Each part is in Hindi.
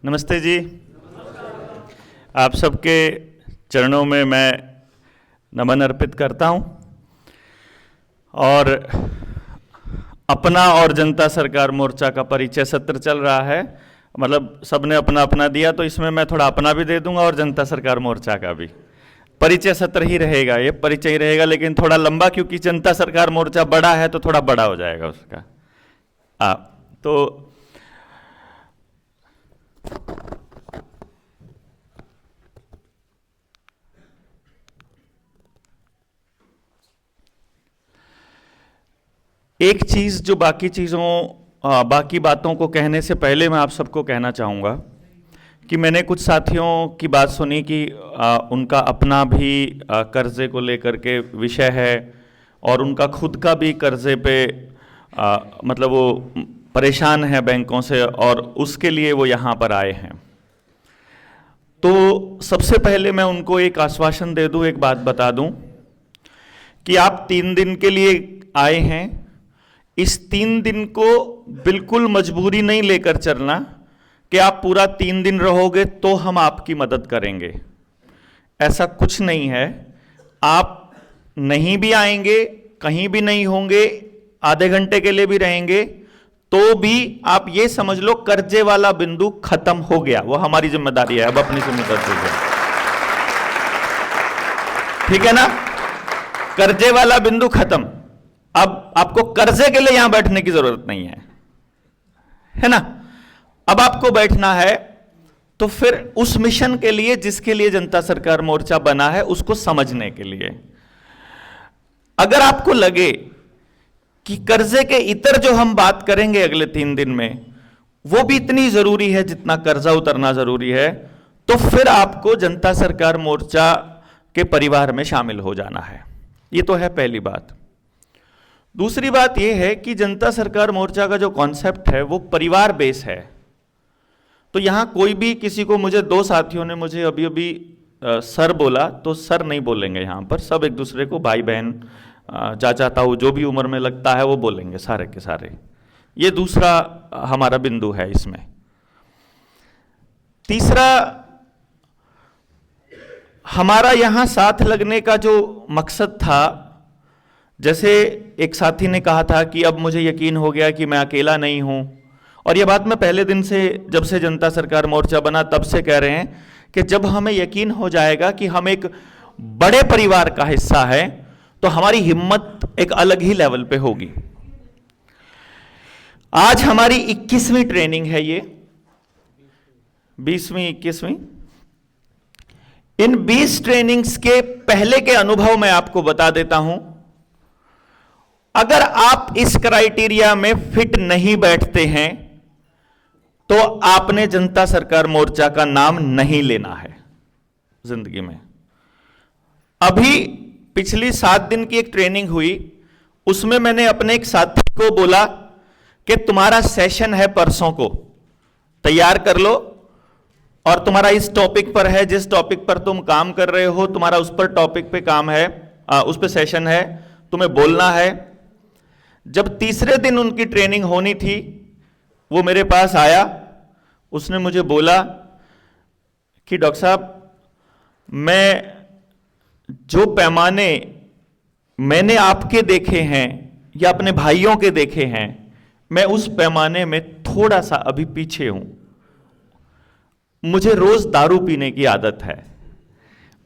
नमस्ते जी। आप सबके चरणों में मैं नमन अर्पित करता हूं और अपना और जनता सरकार मोर्चा का परिचय सत्र चल रहा है। मतलब सबने अपना अपना दिया, तो इसमें मैं थोड़ा अपना भी दे दूंगा और जनता सरकार मोर्चा का भी। परिचय सत्र ही रहेगा, ये परिचय ही रहेगा, लेकिन थोड़ा लंबा, क्योंकि जनता सरकार मोर्चा बड़ा है तो थोड़ा बड़ा हो जाएगा उसका। तो एक चीज़ जो बाकी बातों को कहने से पहले मैं आप सबको कहना चाहूँगा कि मैंने कुछ साथियों की बात सुनी कि उनका अपना भी कर्जे को लेकर के विषय है और उनका खुद का भी कर्जे पे मतलब वो परेशान है बैंकों से और उसके लिए वो यहाँ पर आए हैं। तो सबसे पहले मैं उनको एक आश्वासन दे दूँ, एक बात बता दूँ कि आप 3 दिन के लिए आए हैं। इस 3 दिन को बिल्कुल मजबूरी नहीं लेकर चलना कि आप पूरा 3 दिन रहोगे तो हम आपकी मदद करेंगे, ऐसा कुछ नहीं है। आप नहीं भी आएंगे, कहीं भी नहीं होंगे, आधे घंटे के लिए भी रहेंगे, तो भी आप ये समझ लो कर्जे वाला बिंदु खत्म हो गया। वो हमारी जिम्मेदारी है, अब अपनी जिम्मेदारी है, ठीक है ना। कर्जे वाला बिंदु खत्म, अब आपको कर्जे के लिए यहां बैठने की जरूरत नहीं है ना। अब आपको बैठना है तो फिर उस मिशन के लिए जिसके लिए जनता सरकार मोर्चा बना है उसको समझने के लिए। अगर आपको लगे कि कर्जे के इतर जो हम बात करेंगे अगले 3 दिन में वो भी इतनी जरूरी है जितना कर्जा उतरना जरूरी है, तो फिर आपको जनता सरकार मोर्चा के परिवार में शामिल हो जाना है। ये तो है पहली बात। दूसरी बात यह है कि जनता सरकार मोर्चा का जो कॉन्सेप्ट है वो परिवार बेस है। तो यहां कोई भी किसी को, मुझे 2 साथियों ने मुझे अभी सर बोला, तो सर नहीं बोलेंगे यहां पर, सब एक दूसरे को भाई बहन चाचा ताऊ जो भी उम्र में लगता है वो बोलेंगे सारे के सारे। ये दूसरा हमारा बिंदु है इसमें। तीसरा, हमारा यहां साथ लगने का जो मकसद था, जैसे एक साथी ने कहा था कि अब मुझे यकीन हो गया कि मैं अकेला नहीं हूं, और यह बात मैं पहले दिन से, जब से जनता सरकार मोर्चा बना तब से कह रहे हैं कि जब हमें यकीन हो जाएगा कि हम एक बड़े परिवार का हिस्सा है तो हमारी हिम्मत एक अलग ही लेवल पे होगी। आज हमारी 21वीं ट्रेनिंग है, ये 20वीं 21वीं। इन 20 ट्रेनिंग्स के पहले के अनुभव मैं आपको बता देता हूं। अगर आप इस क्राइटेरिया में फिट नहीं बैठते हैं तो आपने जनता सरकार मोर्चा का नाम नहीं लेना है जिंदगी में। अभी पिछली 7 दिन की एक ट्रेनिंग हुई, उसमें मैंने अपने एक साथी को बोला कि तुम्हारा सेशन है परसों को, तैयार कर लो, और तुम्हारा इस टॉपिक पर है, जिस टॉपिक पर तुम काम कर रहे हो तुम्हारा उस पर टॉपिक पे काम है, उस पर सेशन है, तुम्हें बोलना है। जब तीसरे दिन उनकी ट्रेनिंग होनी थी, वो मेरे पास आया, उसने मुझे बोला कि डॉक्टर साहब, मैं जो पैमाने मैंने आपके देखे हैं या अपने भाइयों के देखे हैं, मैं उस पैमाने में थोड़ा सा अभी पीछे हूं। मुझे रोज दारू पीने की आदत है,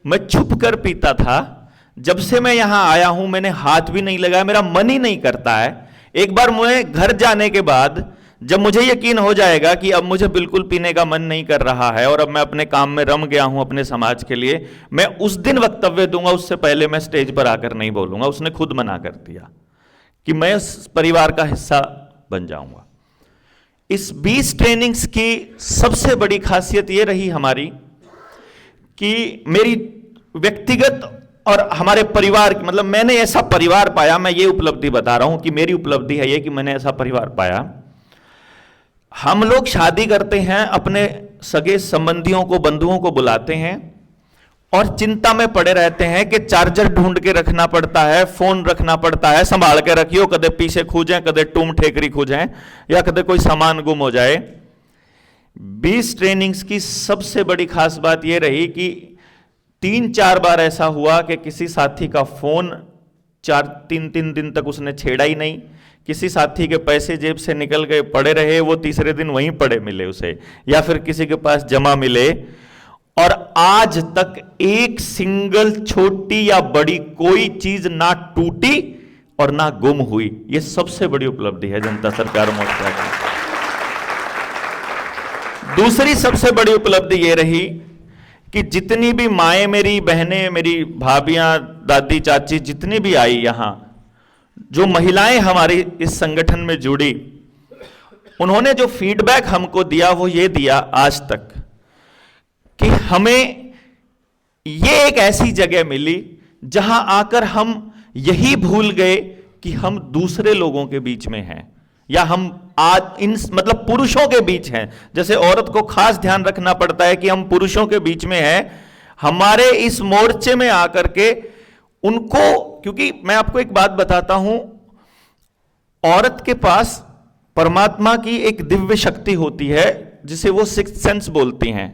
मैं छुप कर पीता था। जब से मैं यहां आया हूं मैंने हाथ भी नहीं लगाया, मेरा मन ही नहीं करता है। एक बार मुझे घर जाने के बाद जब मुझे यकीन हो जाएगा कि अब मुझे बिल्कुल पीने का मन नहीं कर रहा है और अब मैं अपने काम में रम गया हूं अपने समाज के लिए, मैं उस दिन वक्तव्य दूंगा, उससे पहले मैं स्टेज पर आकर नहीं बोलूंगा। उसने खुद मना कर दिया कि मैं इस परिवार का हिस्सा बन जाऊंगा। इस 20 ट्रेनिंग्स की सबसे बड़ी खासियत यह रही हमारी कि मेरी व्यक्तिगत और हमारे परिवार, मतलब मैंने ऐसा परिवार पाया, मैं ये उपलब्धि बता रहा हूं कि मेरी उपलब्धि है ये कि मैंने ऐसा परिवार पाया। हम लोग शादी करते हैं, अपने सगे संबंधियों को, बंधुओं को बुलाते हैं और चिंता में पड़े रहते हैं कि चार्जर ढूंढ के रखना पड़ता है, फोन रखना पड़ता है, संभाल के रखियो, कदे पीछे खो जाए, कदे टूम ठेकरी खो जाए, या कदे कोई सामान गुम हो जाए। 20 ट्रेनिंग्स की सबसे बड़ी खास बात यह रही कि 3-4 बार ऐसा हुआ कि किसी साथी का फोन 3 दिन तक उसने छेड़ा ही नहीं, किसी साथी के पैसे जेब से निकल गए पड़े रहे, वो तीसरे दिन वहीं पड़े मिले उसे, या फिर किसी के पास जमा मिले, और आज तक एक सिंगल छोटी या बड़ी कोई चीज ना टूटी और ना गुम हुई। ये सबसे बड़ी उपलब्धि है जनता सरकार मोर्चा की। दूसरी सबसे बड़ी उपलब्धि ये रही कि जितनी भी माएं, मेरी बहनें, मेरी भाभियां, दादी, चाची, जितनी भी आई यहां, जो महिलाएं हमारी इस संगठन में जुड़ी, उन्होंने जो फीडबैक हमको दिया वो ये दिया आज तक कि हमें ये एक ऐसी जगह मिली जहां आकर हम यही भूल गए कि हम दूसरे लोगों के बीच में हैं, या हम आज मतलब पुरुषों के बीच हैं। जैसे औरत को खास ध्यान रखना पड़ता है कि हम पुरुषों के बीच में हैं, हमारे इस मोर्चे में आकर के उनको, क्योंकि मैं आपको एक बात बताता हूं, औरत के पास परमात्मा की एक दिव्य शक्ति होती है जिसे वो सिक्स्थ सेंस बोलती हैं।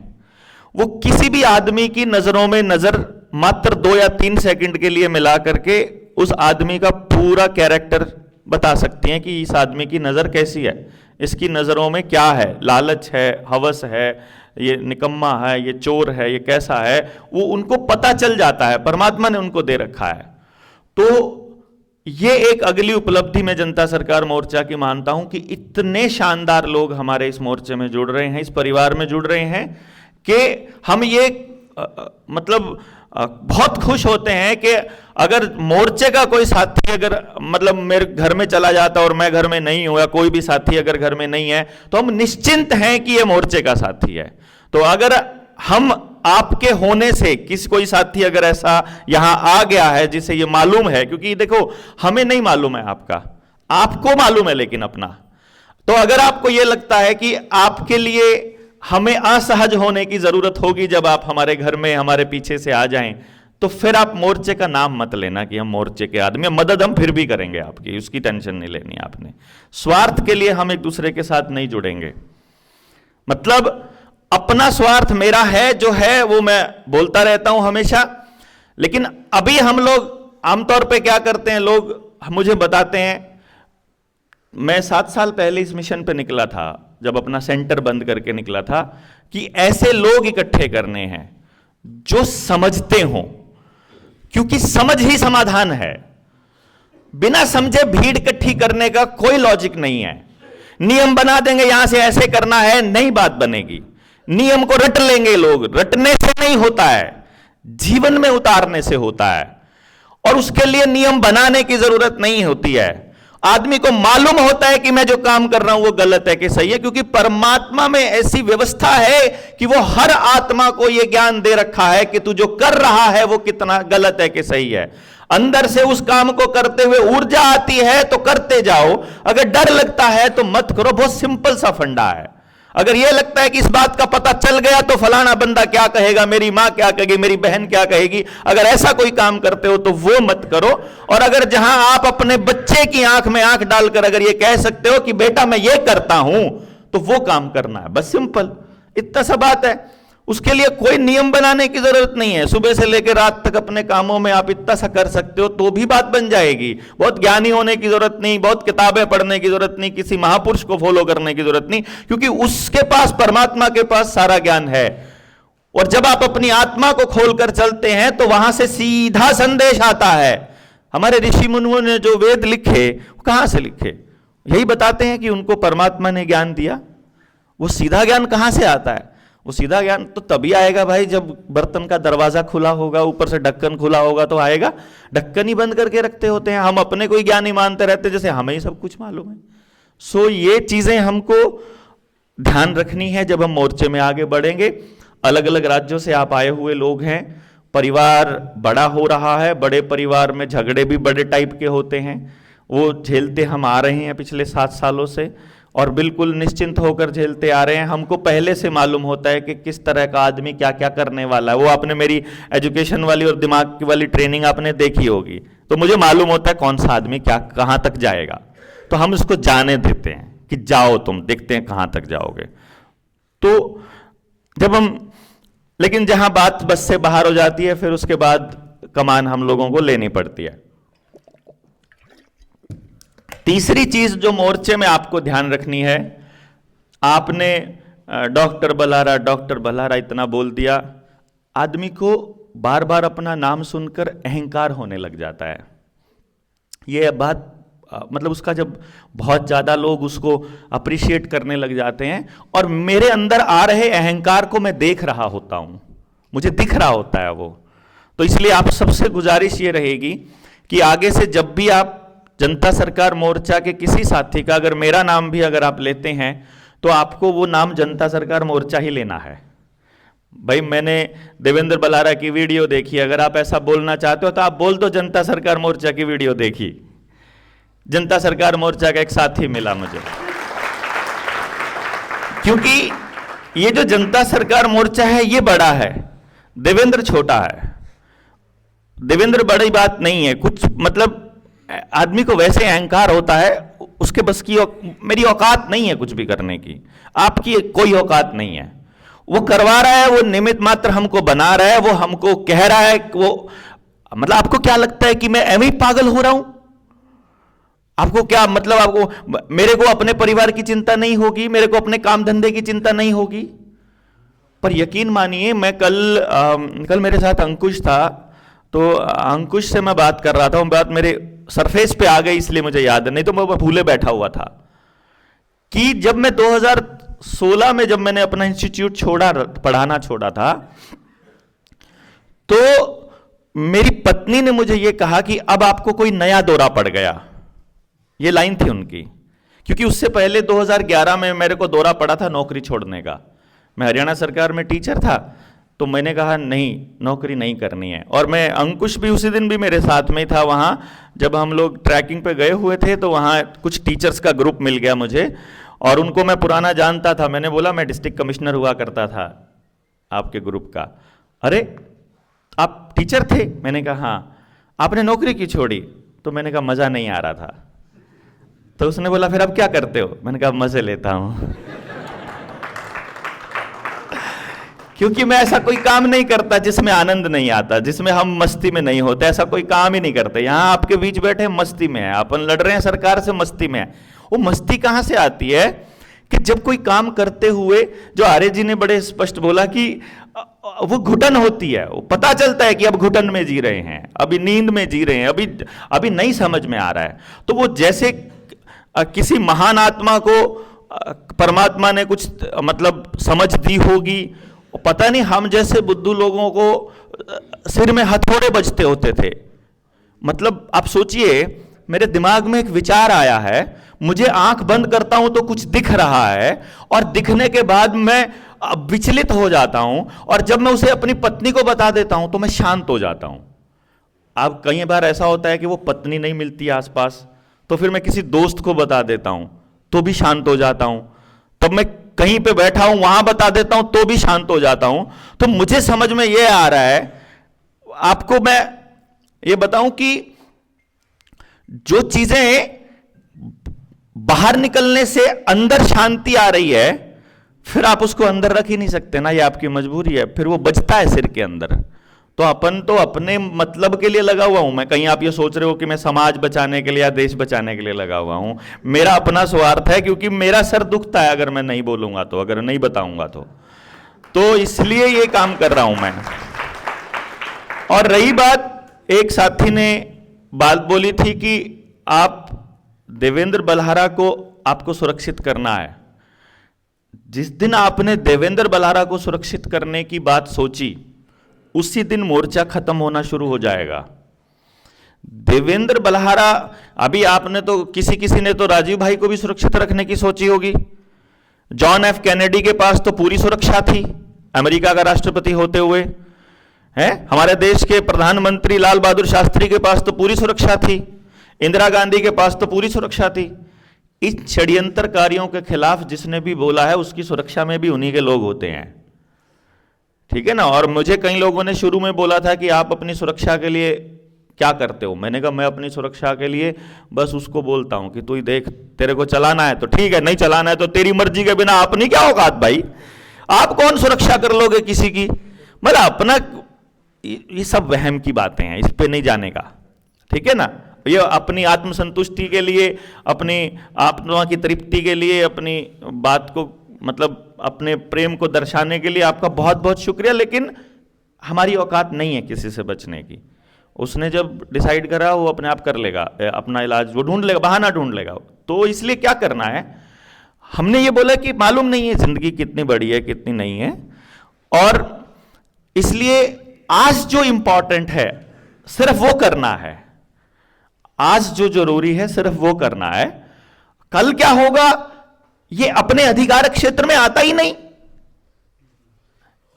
वो किसी भी आदमी की नजरों में नजर मात्र 2 या 3 सेकंड के लिए मिला करके उस आदमी का पूरा कैरेक्टर बता सकती हैं कि इस आदमी की नजर कैसी है, इसकी नजरों में क्या है, लालच है, हवस है, ये निकम्मा है, ये चोर है, ये कैसा है, वो उनको पता चल जाता है, परमात्मा ने उनको दे रखा है। तो ये एक अगली उपलब्धि में जनता सरकार मोर्चा की मानता हूं कि इतने शानदार लोग हमारे इस मोर्चे में जुड़ रहे हैं, इस परिवार में जुड़ रहे हैं कि हम ये मतलब बहुत खुश होते हैं कि अगर मोर्चे का कोई साथी अगर मतलब मेरे घर में चला जाता और मैं घर में नहीं हूं, या कोई भी साथी अगर घर में नहीं है, तो हम निश्चिंत हैं कि ये मोर्चे का साथी है। तो अगर हम आपके होने से कोई साथी अगर ऐसा यहां आ गया है जिसे ये मालूम है, क्योंकि देखो हमें नहीं मालूम है आपका, आपको मालूम है लेकिन अपना, तो अगर आपको यह लगता है कि आपके लिए हमें असहज होने की जरूरत होगी जब आप हमारे घर में हमारे पीछे से आ जाएं, तो फिर आप मोर्चे का नाम मत लेना कि हम मोर्चे के आदमी, मदद हम फिर भी करेंगे आपकी, उसकी टेंशन नहीं लेनी आपने। स्वार्थ के लिए हम एक दूसरे के साथ नहीं जुड़ेंगे, मतलब अपना स्वार्थ मेरा है जो है वो मैं बोलता रहता हूं हमेशा। लेकिन अभी हम लोग आमतौर पे क्या करते हैं, लोग मुझे बताते हैं, मैं 7 साल पहले इस मिशन पे निकला था, जब अपना सेंटर बंद करके निकला था, कि ऐसे लोग इकट्ठे करने हैं जो समझते हों, क्योंकि समझ ही समाधान है। बिना समझे भीड़ इकट्ठी करने का कोई लॉजिक नहीं है। नियम बना देंगे यहां से ऐसे करना है, नहीं बात बनेगी। नियम को रट लेंगे लोग, रटने से नहीं होता है, जीवन में उतारने से होता है। और उसके लिए नियम बनाने की जरूरत नहीं होती है, आदमी को मालूम होता है कि मैं जो काम कर रहा हूं वो गलत है कि सही है, क्योंकि परमात्मा में ऐसी व्यवस्था है कि वो हर आत्मा को यह ज्ञान दे रखा है कि तू जो कर रहा है वो कितना गलत है कि सही है। अंदर से उस काम को करते हुए ऊर्जा आती है तो करते जाओ, अगर डर लगता है तो मत करो। बहुत सिंपल सा फंडा है। अगर यह लगता है कि इस बात का पता चल गया तो फलाना बंदा क्या कहेगा, मेरी मां क्या कहेगी, मेरी बहन क्या कहेगी, अगर ऐसा कोई काम करते हो तो वो मत करो। और अगर जहां आप अपने बच्चे की आंख में आंख डालकर अगर ये कह सकते हो कि बेटा मैं ये करता हूं, तो वो काम करना है, बस सिंपल, इतना सा बात है। उसके लिए कोई नियम बनाने की जरूरत नहीं है। सुबह से लेकर रात तक अपने कामों में आप इतना सा कर सकते हो तो भी बात बन जाएगी। बहुत ज्ञानी होने की जरूरत नहीं, बहुत किताबें पढ़ने की जरूरत नहीं, किसी महापुरुष को फॉलो करने की जरूरत नहीं, क्योंकि उसके पास, परमात्मा के पास सारा ज्ञान है। और जब आप अपनी आत्मा को खोलकर चलते हैं तो वहां से सीधा संदेश आता है। हमारे ऋषि मुनियों ने जो वेद लिखे वो कहां से लिखे? यही बताते हैं कि उनको परमात्मा ने ज्ञान दिया। वो सीधा ज्ञान कहां से आता है? वो सीधा ज्ञान तो तभी आएगा भाई जब बर्तन का दरवाजा खुला होगा, ऊपर से ढक्कन खुला होगा तो आएगा। ढक्कन ही बंद करके रखते होते हैं, हम अपने को ही ज्ञानी मानते रहते जैसे हमें ही सब कुछ मालूम है। सो ये चीजें हमको ध्यान रखनी है जब हम मोर्चे में आगे बढ़ेंगे। अलग अलग राज्यों से आप आए हुए लोग हैं, परिवार बड़ा हो रहा है, बड़े परिवार में झगड़े भी बड़े टाइप के होते हैं, वो झेलते हम आ रहे हैं पिछले 7 सालों से, और बिल्कुल निश्चिंत होकर झेलते आ रहे हैं। हमको पहले से मालूम होता है कि किस तरह का आदमी क्या क्या करने वाला है। वो आपने मेरी एजुकेशन वाली और दिमाग की वाली ट्रेनिंग आपने देखी होगी, तो मुझे मालूम होता है कौन सा आदमी क्या कहां तक जाएगा। तो हम इसको जाने देते हैं कि जाओ तुम, देखते हैं कहां तक जाओगे। तो जब हम, लेकिन जहां बात बस से बाहर हो जाती है, फिर उसके बाद कमान हम लोगों को लेनी पड़ती है। तीसरी चीज जो मोर्चे में आपको ध्यान रखनी है, आपने डॉक्टर बलहारा इतना बोल दिया, आदमी को बार बार अपना नाम सुनकर अहंकार होने लग जाता है। यह बात मतलब उसका जब बहुत ज्यादा लोग उसको अप्रिशिएट करने लग जाते हैं, और मेरे अंदर आ रहे अहंकार को मैं देख रहा होता हूं, मुझे दिख रहा होता है वो। तो इसलिए आप सबसे गुजारिश ये रहेगी कि आगे से जब भी आप जनता सरकार मोर्चा के किसी साथी का, अगर मेरा नाम भी अगर आप लेते हैं, तो आपको वो नाम जनता सरकार मोर्चा ही लेना है। भाई मैंने देवेंद्र बलहारा की वीडियो देखी, अगर आप ऐसा बोलना चाहते हो तो आप बोल दो जनता सरकार मोर्चा की वीडियो देखी। जनता सरकार मोर्चा का एक साथी मिला मुझे, क्योंकि ये जो जनता सरकार मोर्चा है ये बड़ा है, देवेंद्र छोटा है। देवेंद्र बड़ी बात नहीं है, कुछ मतलब आदमी को वैसे अहंकार होता है, उसके बस की मेरी औकात नहीं है कुछ भी करने की, आपकी कोई औकात नहीं है। वो करवा रहा है, वो निमित्त मात्र हमको बना रहा है, वो हमको कह रहा है, वो मतलब आपको क्या लगता है कि मैं एवं ही पागल हो रहा हूं? आपको क्या मतलब, आपको मेरे को अपने परिवार की चिंता नहीं होगी, मेरे को अपने काम धंधे की चिंता नहीं होगी? पर यकीन मानिए, मैं कल मेरे साथ अंकुश था, तो अंकुश से मैं बात कर रहा था, वो बात मेरे सरफेस पे आ गई इसलिए मुझे याद है, नहीं तो मैं भूले बैठा हुआ था, कि जब मैं 2016 में जब मैंने अपना इंस्टीट्यूट छोड़ा, पढ़ाना छोड़ा था, तो मेरी पत्नी ने मुझे यह कहा कि अब आपको कोई नया दौरा पड़ गया। ये लाइन थी उनकी, क्योंकि उससे पहले 2011 में मेरे को दौरा पड़ा था नौकरी छोड़ने का। मैं हरियाणा सरकार में टीचर था, तो मैंने कहा नहीं, नौकरी नहीं करनी है। और मैं, अंकुश भी उसी दिन भी मेरे साथ में ही था वहाँ, जब हम लोग ट्रैकिंग पे गए हुए थे, तो वहाँ कुछ टीचर्स का ग्रुप मिल गया मुझे, और उनको मैं पुराना जानता था। मैंने बोला मैं डिस्ट्रिक्ट कमिश्नर हुआ करता था आपके ग्रुप का। अरे आप टीचर थे? मैंने कहा हाँ। आपने नौकरी क्यों छोड़ी? तो मैंने कहा मज़ा नहीं आ रहा था। तो उसने बोला फिर अब क्या करते हो? मैंने कहा मज़े लेता हूँ। क्योंकि मैं ऐसा कोई काम नहीं करता जिसमें आनंद नहीं आता, जिसमें हम मस्ती में नहीं होते, ऐसा कोई काम ही नहीं करते। यहाँ आपके बीच बैठे मस्ती में है, अपन लड़ रहे हैं सरकार से, मस्ती में है। वो मस्ती कहाँ से आती है कि जब कोई काम करते हुए, जो आर्य जी ने बड़े स्पष्ट बोला कि वो घुटन होती है, वो पता चलता है कि अब घुटन में जी रहे हैं, अभी नींद में जी रहे हैं, अभी नहीं समझ में आ रहा है। तो वो जैसे किसी महान आत्मा को परमात्मा ने कुछ मतलब समझ दी होगी, पता नहीं हम जैसे बुद्धू लोगों को सिर में हथौड़े बजते होते थे। मतलब आप सोचिए, मेरे दिमाग में एक विचार आया है, मुझे आंख बंद करता हूं तो कुछ दिख रहा है, और दिखने के बाद मैं विचलित हो जाता हूं, और जब मैं उसे अपनी पत्नी को बता देता हूं तो मैं शांत हो जाता हूं। अब कई बार ऐसा होता है कि वो पत्नी नहीं मिलती आसपास, तो फिर मैं किसी दोस्त को बता देता हूं तो भी शांत हो जाता हूं। तब मैं कहीं पे बैठा हूं वहां बता देता हूं तो भी शांत हो जाता हूं। तो मुझे समझ में यह आ रहा है, आपको मैं ये बताऊं कि जो चीजें बाहर निकलने से अंदर शांति आ रही है, फिर आप उसको अंदर रख ही नहीं सकते ना, ये आपकी मजबूरी है, फिर वो बचता है सिर के अंदर। तो अपन तो अपने मतलब के लिए लगा हुआ हूं मैं, कहीं आप ये सोच रहे हो कि मैं समाज बचाने के लिए या देश बचाने के लिए लगा हुआ हूं, मेरा अपना स्वार्थ है, क्योंकि मेरा सर दुखता है अगर मैं नहीं बोलूंगा तो, अगर नहीं बताऊंगा तो इसलिए ये काम कर रहा हूं मैं। और रही बात, एक साथी ने बात बोली थी कि आप देवेंद्र बलहारा को आपको सुरक्षित करना है। जिस दिन आपने देवेंद्र बलहारा को सुरक्षित करने की बात सोची, उसी दिन मोर्चा खत्म होना शुरू हो जाएगा। देवेंद्र बलहारा, अभी आपने तो किसी ने तो राजीव भाई को भी सुरक्षित रखने की सोची होगी। जॉन एफ कैनेडी के पास तो पूरी सुरक्षा थी अमेरिका का राष्ट्रपति होते हुए, है। हमारे देश के प्रधानमंत्री लाल बहादुर शास्त्री के पास तो पूरी सुरक्षा थी, इंदिरा गांधी के पास तो पूरी सुरक्षा थी। इन षड्यंत्रकारियों के खिलाफ जिसने भी बोला है, उसकी सुरक्षा में भी उन्हीं के लोग होते हैं, ठीक है ना। और मुझे कई लोगों ने शुरू में बोला था कि आप अपनी सुरक्षा के लिए क्या करते हो। मैंने कहा मैं अपनी सुरक्षा के लिए बस उसको बोलता हूं कि तू ही देख, तेरे को चलाना है तो ठीक है, नहीं चलाना है तो तेरी मर्जी के बिना अपनी क्या औकात भाई। आप कौन सुरक्षा कर लोगे किसी की? मतलब अपना, ये सब वहम की बातें हैं, इस पे नहीं जाने का, ठीक है ना। ये अपनी आत्मसंतुष्टि के लिए, अपनी आत्मा की तृप्ति के लिए, अपनी बात को मतलब अपने प्रेम को दर्शाने के लिए आपका बहुत बहुत शुक्रिया, लेकिन हमारी औकात नहीं है किसी से बचने की। उसने जब डिसाइड करा वो अपने आप कर लेगा, अपना इलाज वो ढूंढ लेगा, बहाना ढूंढ लेगा। तो इसलिए क्या करना है, हमने ये बोला कि मालूम नहीं है जिंदगी कितनी बड़ी है कितनी नहीं है, और इसलिए आज जो इंपॉर्टेंट है सिर्फ वो करना है, आज जो जरूरी है सिर्फ वो करना है। कल क्या होगा ये अपने अधिकार क्षेत्र में आता ही नहीं,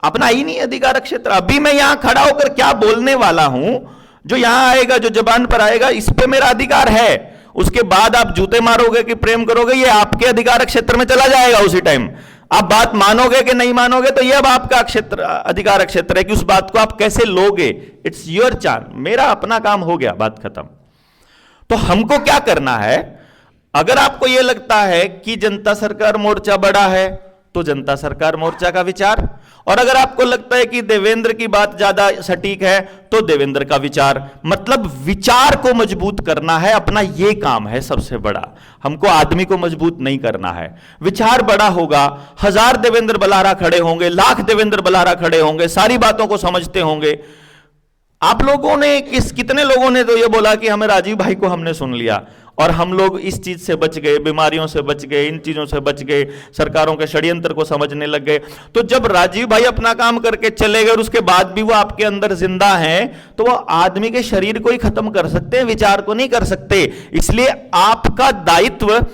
अपना ही नहीं अधिकार क्षेत्र। अभी मैं यहां खड़ा होकर क्या बोलने वाला हूं, जो यहां आएगा, जो जबान पर आएगा, इस पे मेरा अधिकार है। उसके बाद आप जूते मारोगे कि प्रेम करोगे, ये आपके अधिकार क्षेत्र में चला जाएगा। उसी टाइम आप बात मानोगे कि नहीं मानोगे, तो ये अब आपका क्षेत्र, अधिकार क्षेत्र है कि उस बात को आप कैसे लोगे। It's your chance. मेरा अपना काम हो गया, बात खत्म। तो हमको क्या करना है, अगर आपको यह लगता है कि जनता सरकार मोर्चा बड़ा है तो जनता सरकार मोर्चा का विचार, और अगर आपको लगता है कि देवेंद्र की बात ज्यादा सटीक है तो देवेंद्र का विचार। मतलब विचार को मजबूत करना है, अपना यह काम है सबसे बड़ा। हमको आदमी को मजबूत नहीं करना है। विचार बड़ा होगा, 1000 देवेंद्र बल्लारा खड़े होंगे, लाख देवेंद्र बल्लारा खड़े होंगे, सारी बातों को समझते होंगे। आप लोगों ने कितने लोगों ने तो ये बोला कि हमें राजीव भाई को हमने सुन लिया और हम लोग इस चीज से बच गए, बीमारियों से बच गए, इन चीजों से बच गए, सरकारों के षड्यंत्र को समझने लग गए। तो जब राजीव भाई अपना काम करके चले गए और उसके बाद भी वो आपके अंदर जिंदा हैं, तो वो आदमी के शरीर को ही खत्म कर सकते हैं, विचार को नहीं कर सकते। इसलिए आपका दायित्व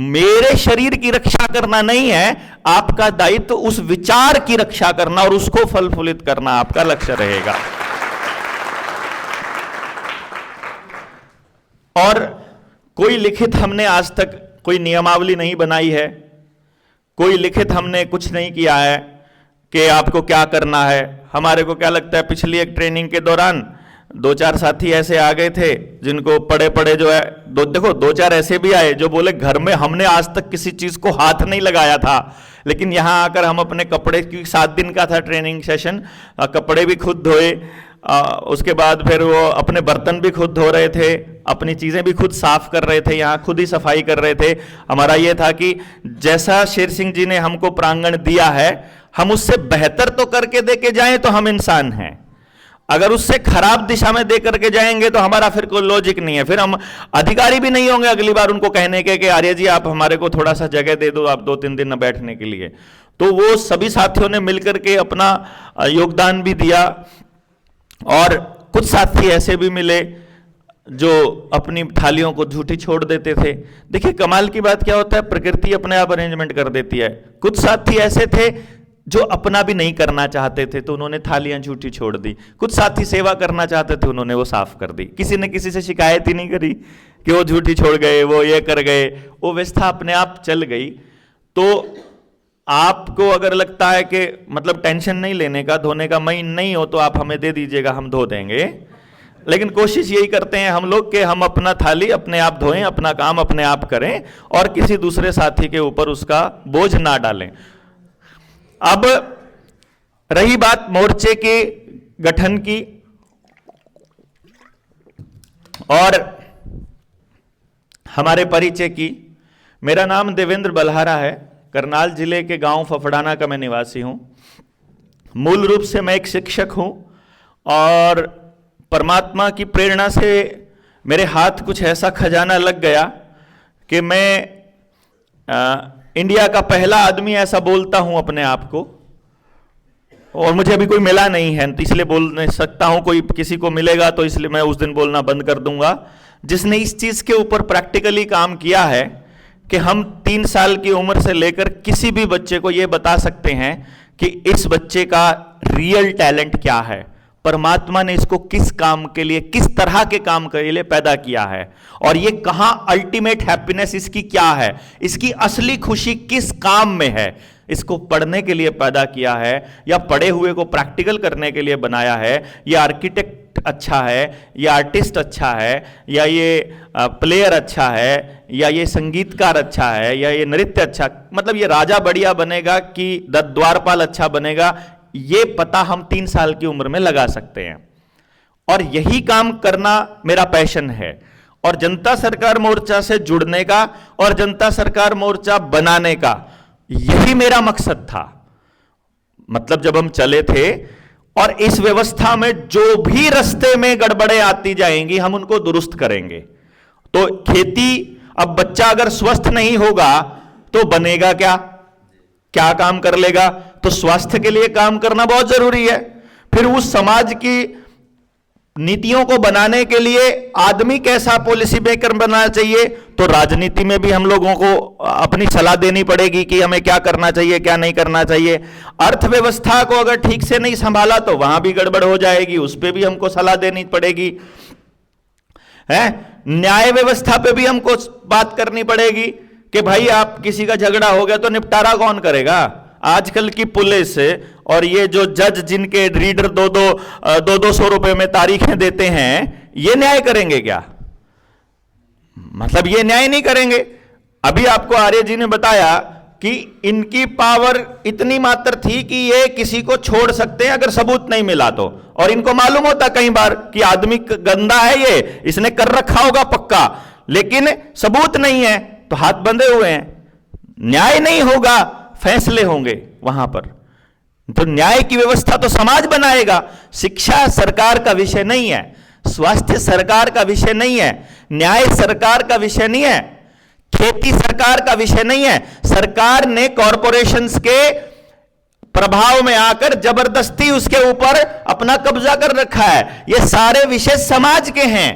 मेरे शरीर की रक्षा करना नहीं है, आपका दायित्व उस विचार की रक्षा करना और उसको फल फूलित करना आपका लक्ष्य रहेगा। और कोई लिखित हमने आज तक कोई नियमावली नहीं बनाई है, कोई लिखित हमने कुछ नहीं किया है कि आपको क्या करना है। हमारे को क्या लगता है, पिछली एक ट्रेनिंग के दौरान 2-4 साथी ऐसे आ गए थे जिनको पड़े पड़े जो है, देखो 2-4 ऐसे भी आए जो बोले घर में हमने आज तक किसी चीज को हाथ नहीं लगाया था, लेकिन यहां आकर हम अपने कपड़े, क्योंकि 7 दिन का था ट्रेनिंग सेशन, कपड़े भी खुद धोए, उसके बाद फिर वो अपने बर्तन भी खुद धो रहे थे, अपनी चीजें भी खुद साफ कर रहे थे, यहाँ खुद ही सफाई कर रहे थे। हमारा ये था कि जैसा शेर सिंह जी ने हमको प्रांगण दिया है, हम उससे बेहतर तो करके दे के जाएं तो हम इंसान हैं। अगर उससे खराब दिशा में दे करके जाएंगे तो हमारा फिर कोई लॉजिक नहीं है, फिर हम अधिकारी भी नहीं होंगे अगली बार उनको कहने के कि आर्य जी आप हमारे को थोड़ा सा जगह दे दो, आप 2-3 दिन न बैठने के लिए। तो वो सभी साथियों ने मिलकर के अपना योगदान भी दिया, और कुछ साथी ऐसे भी मिले जो अपनी थालियों को झूठी छोड़ देते थे। देखिए कमाल की बात क्या होता है, प्रकृति अपने आप अरेंजमेंट कर देती है। कुछ साथी ऐसे थे जो अपना भी नहीं करना चाहते थे, तो उन्होंने थालियां झूठी छोड़ दी। कुछ साथी सेवा करना चाहते थे, उन्होंने वो साफ कर दी। किसी ने किसी से शिकायत ही नहीं करी कि वो झूठी छोड़ गए, वो ये कर गए, वो व्यवस्था अपने आप चल गई। तो आपको अगर लगता है कि मतलब टेंशन नहीं लेने का, धोने का मई नहीं हो, तो आप हमें दे दीजिएगा, हम धो देंगे। लेकिन कोशिश यही करते हैं हम लोग कि हम अपना थाली अपने आप धोएं, अपना काम अपने आप करें और किसी दूसरे साथी के ऊपर उसका बोझ ना डालें। अब रही बात मोर्चे के गठन की और हमारे परिचय की। मेरा नाम देवेंद्र बल्लारा है, करनाल जिले के गांव फफड़ाना का मैं निवासी हूं। मूल रूप से मैं एक शिक्षक हूं और परमात्मा की प्रेरणा से मेरे हाथ कुछ ऐसा खजाना लग गया कि मैं इंडिया का पहला आदमी ऐसा बोलता हूं अपने आप को, और मुझे अभी कोई मिला नहीं है तो इसलिए बोल नहीं सकता हूं। कोई किसी को मिलेगा तो इसलिए मैं उस दिन बोलना बंद कर दूंगा, जिसने इस चीज के ऊपर प्रैक्टिकली काम किया है कि हम 3 साल की उम्र से लेकर किसी भी बच्चे को यह बता सकते हैं कि इस बच्चे का रियल टैलेंट क्या है। परमात्मा ने इसको किस काम के लिए, किस तरह के काम के लिए पैदा किया है, और ये कहां अल्टीमेट हैप्पीनेस इसकी क्या है, इसकी असली खुशी किस काम में है। इसको पढ़ने के लिए पैदा किया है या पढ़े हुए को प्रैक्टिकल करने के लिए बनाया है, या आर्किटेक्ट अच्छा है, या आर्टिस्ट अच्छा है, या ये प्लेयर अच्छा है, या ये संगीतकार अच्छा है, या ये नृत्य अच्छा, मतलब ये राजा बढ़िया बनेगा कि द्वारपाल अच्छा बनेगा, ये पता हम 3 साल की उम्र में लगा सकते हैं। और यही काम करना मेरा पैशन है, और जनता सरकार मोर्चा से जुड़ने का और जनता सरकार मोर्चा बनाने का यही मेरा मकसद था। मतलब जब हम चले थे, और इस व्यवस्था में जो भी रास्ते में गड़बड़े आती जाएंगी हम उनको दुरुस्त करेंगे। तो खेती, अब बच्चा अगर स्वस्थ नहीं होगा तो बनेगा क्या, क्या काम कर लेगा? तो स्वास्थ्य के लिए काम करना बहुत जरूरी है। फिर उस समाज की नीतियों को बनाने के लिए आदमी कैसा पॉलिसी मेकर बनना चाहिए, तो राजनीति में भी हम लोगों को अपनी सलाह देनी पड़ेगी कि हमें क्या करना चाहिए, क्या नहीं करना चाहिए। अर्थव्यवस्था को अगर ठीक से नहीं संभाला तो वहां भी गड़बड़ हो जाएगी, उस पर भी हमको सलाह देनी पड़ेगी, है। न्याय व्यवस्था पे भी हमको बात करनी पड़ेगी कि भाई आप किसी का झगड़ा हो गया तो निपटारा कौन करेगा। आजकल की पुलिस और ये जो जज जिनके रीडर 200 रुपए में तारीखें देते हैं, ये न्याय करेंगे क्या? मतलब ये न्याय नहीं करेंगे। अभी आपको आर्य जी ने बताया कि इनकी पावर इतनी मात्र थी कि ये किसी को छोड़ सकते हैं अगर सबूत नहीं मिला तो, और इनको मालूम होता कई बार कि आदमी गंदा है, ये इसने कर रखा होगा पक्का, लेकिन सबूत नहीं है तो हाथ बंधे हुए हैं। न्याय नहीं होगा, फैसले होंगे वहां पर। तो न्याय की व्यवस्था तो समाज बनाएगा। शिक्षा सरकार का विषय नहीं है, स्वास्थ्य सरकार का विषय नहीं है, न्याय सरकार का विषय नहीं है, खेती सरकार का विषय नहीं है। सरकार ने कॉरपोरेशंस के प्रभाव में आकर जबरदस्ती उसके ऊपर अपना कब्जा कर रखा है। ये सारे विषय समाज के हैं,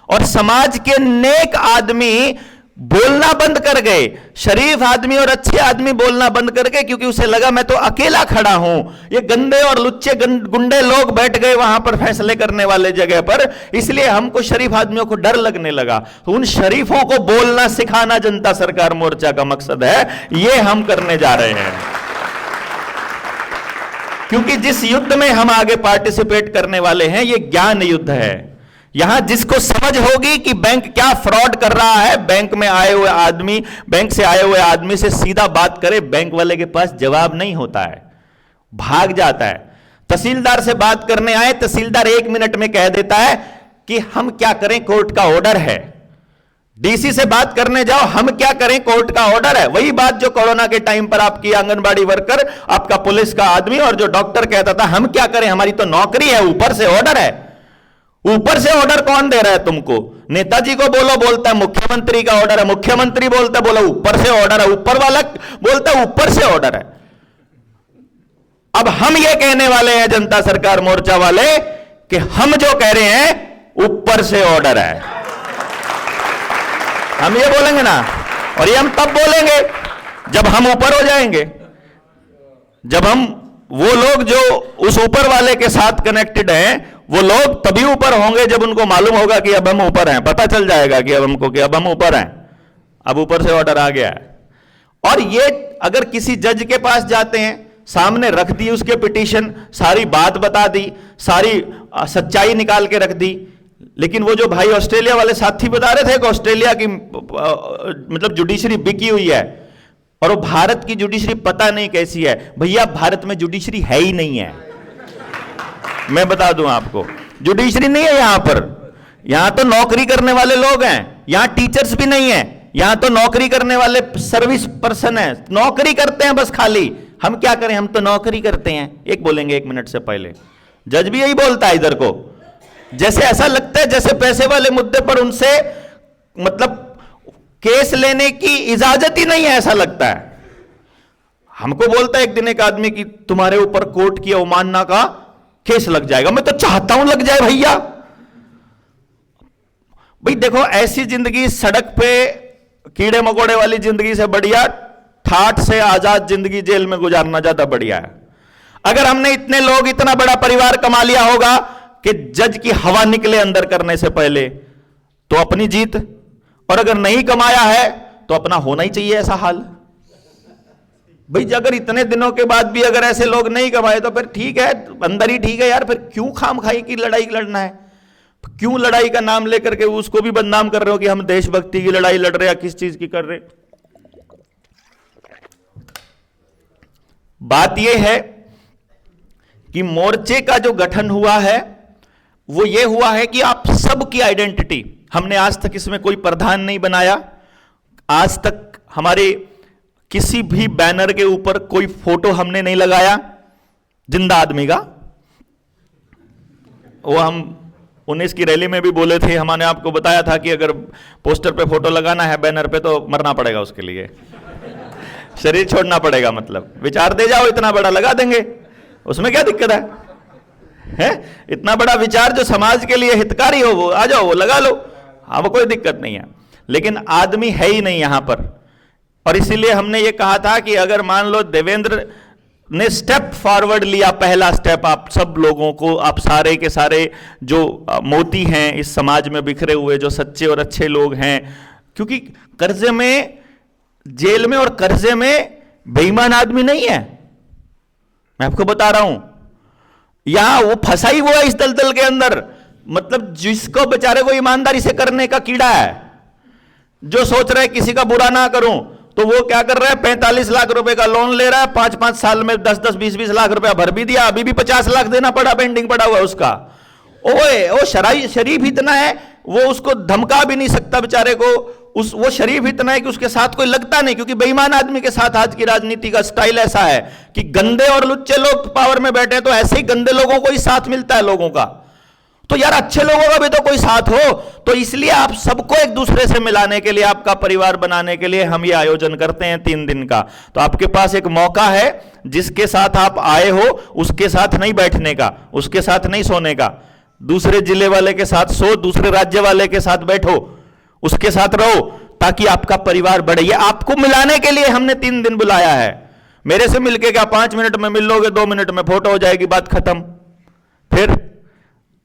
और समाज के नेक आदमी बोलना बंद कर गए। शरीफ आदमी और अच्छे आदमी बोलना बंद कर गए, क्योंकि उसे लगा मैं तो अकेला खड़ा हूं, ये गंदे और लुच्चे गुंडे लोग बैठ गए वहां पर फैसले करने वाले जगह पर, इसलिए हमको शरीफ आदमियों को डर लगने लगा। तो उन शरीफों को बोलना सिखाना जनता सरकार मोर्चा का मकसद है, ये हम करने जा रहे हैं। क्योंकि जिस युद्ध में हम आगे पार्टिसिपेट करने वाले हैं, ये ज्ञान युद्ध है। यहां जिसको समझ होगी कि बैंक क्या फ्रॉड कर रहा है, बैंक में आए हुए आदमी, बैंक से आए हुए आदमी से सीधा बात करे, बैंक वाले के पास जवाब नहीं होता है, भाग जाता है। तहसीलदार से बात करने आए, तहसीलदार 1 मिनट में कह देता है कि हम क्या करें, कोर्ट का ऑर्डर है। डीसी से बात करने जाओ, हम क्या करें, कोर्ट का ऑर्डर है। वही बात जो कोरोना के टाइम पर आपकी आंगनबाड़ी वर्कर, आपका पुलिस का आदमी और जो डॉक्टर कहता था हम क्या करें, हमारी तो नौकरी है, ऊपर से ऑर्डर है। ऊपर से ऑर्डर कौन दे रहा है तुमको? नेताजी को बोलो, बोलता है मुख्यमंत्री का ऑर्डर है, मुख्यमंत्री बोलता है, बोला ऊपर से ऑर्डर है, ऊपर वाला बोलता है ऊपर से ऑर्डर है। अब हम ये कहने वाले हैं जनता सरकार मोर्चा वाले कि हम जो कह रहे हैं ऊपर से ऑर्डर है, हम ये बोलेंगे ना। और ये हम तब बोलेंगे जब हम ऊपर हो जाएंगे, जब हम, वो लोग जो उस ऊपर वाले के साथ कनेक्टेड हैं, वो लोग तभी ऊपर होंगे जब उनको मालूम होगा कि अब हम ऊपर हैं। पता चल जाएगा कि अब हमको, कि अब हम ऊपर हैं, अब ऊपर से ऑर्डर आ गया है। और ये अगर किसी जज के पास जाते हैं, सामने रख दी उसके पिटीशन, सारी बात बता दी, सारी सच्चाई निकाल के रख दी, लेकिन वो जो भाई ऑस्ट्रेलिया वाले साथी बता रहे थे कि ऑस्ट्रेलिया की मतलब जुडिशरी बिकी हुई है, और वो भारत की जुडिशरी पता नहीं कैसी है। भैया भारत में जुडिशरी है ही नहीं है, मैं बता दूं आपको, जुडिशरी नहीं है यहां पर। यहां तो नौकरी करने वाले लोग हैं, यहां टीचर्स भी नहीं है, यहां तो नौकरी करने वाले सर्विस पर्सन है, नौकरी करते हैं बस खाली। हम क्या करें, हम तो नौकरी करते हैं। एक बोलेंगे 1 मिनट से पहले, जज भी यही बोलता है इधर को, जैसे ऐसा लगता है जैसे पैसे वाले मुद्दे पर उनसे मतलब केस लेने की इजाजत ही नहीं है, ऐसा लगता है। हमको बोलता है एक दिन एक आदमी कि तुम्हारे ऊपर कोर्ट की अवमानना का केस लग जाएगा। मैं तो चाहता हूं लग जाए भैया। भाई देखो, ऐसी जिंदगी सड़क पे कीड़े मकोड़े वाली जिंदगी से बढ़िया ठाठ से आजाद जिंदगी जेल में गुजारना ज्यादा बढ़िया है। अगर हमने इतने लोग, इतना बड़ा परिवार कमा लिया होगा कि जज की हवा निकले अंदर करने से पहले, तो अपनी जीत, और अगर नहीं कमाया है तो अपना होना ही चाहिए ऐसा हाल। भाई अगर इतने दिनों के बाद भी अगर ऐसे लोग नहीं कमाए तो फिर ठीक है, अंदर ही ठीक है यार, फिर क्यों खामखाई की लड़ाई लड़ना है? क्यों लड़ाई का नाम लेकर के उसको भी बदनाम कर रहे हो कि हम देशभक्ति की लड़ाई लड़ रहे हैं, किस चीज की कर रहे? बात यह है कि मोर्चे का जो गठन हुआ है वो ये हुआ है कि आप सबकी आइडेंटिटी, हमने आज तक इसमें कोई प्रधान नहीं बनाया, आज तक हमारे किसी भी बैनर के ऊपर कोई फोटो हमने नहीं लगाया जिंदा आदमी का। वो हम 19 की रैली में भी बोले थे, हमने आपको बताया था कि अगर पोस्टर पे फोटो लगाना है बैनर पे तो मरना पड़ेगा उसके लिए, शरीर छोड़ना पड़ेगा, मतलब विचार दे जाओ इतना बड़ा लगा देंगे, उसमें क्या दिक्कत है? इतना बड़ा विचार जो समाज के लिए हितकारी हो वो आ जाओ, वो लगा लो, हाँ वो कोई दिक्कत नहीं है। लेकिन आदमी है ही नहीं यहां पर, और इसीलिए हमने ये कहा था कि अगर मान लो देवेंद्र ने स्टेप फॉरवर्ड लिया, पहला स्टेप, आप सब लोगों को, आप सारे के सारे जो मोती हैं इस समाज में बिखरे हुए, जो सच्चे और अच्छे लोग हैं, क्योंकि कर्जे में, जेल में और कर्जे में बेईमान आदमी नहीं है, मैं आपको बता रहा हूं, यहां वो फंसा ही हुआ है इस दलदल के अंदर, मतलब जिसको बेचारे को ईमानदारी से करने का कीड़ा है, जो सोच रहे किसी का बुरा ना करूं, तो वो क्या कर रहा है, 45 लाख रुपए का लोन ले रहा है, 5-5 साल में 10-10, 20-20 लाख रुपया भर भी दिया, अभी भी 50 लाख देना पड़ा, पेंडिंग पड़ा हुआ उसका। ओए वो शरीफ इतना है, वो उसको धमका भी नहीं सकता बेचारे को, वो शरीफ इतना है कि उसके साथ कोई लगता नहीं, क्योंकि बेईमान आदमी के साथ आज की राजनीति का स्टाइल ऐसा है कि गंदे और लुच्चे लोग पावर में बैठे, तो ऐसे ही गंदे लोगों को ही साथ मिलता है लोगों का, तो यार अच्छे लोगों का भी तो कोई साथ हो। तो इसलिए आप सबको एक दूसरे से मिलाने के लिए, आपका परिवार बनाने के लिए हम ये आयोजन करते हैं 3 दिन का। तो आपके पास एक मौका है, जिसके साथ आप आए हो उसके साथ नहीं बैठने का, उसके साथ नहीं सोने का, दूसरे जिले वाले के साथ सो, दूसरे राज्य वाले के साथ बैठो, उसके साथ रहो, ताकि आपका परिवार बढ़े। ये आपको मिलाने के लिए हमने 3 दिन बुलाया है। मेरे से मिलके क्या 5 मिनट में मिल लोगे, 2 मिनट में फोटो हो जाएगी, बात खत्म। फिर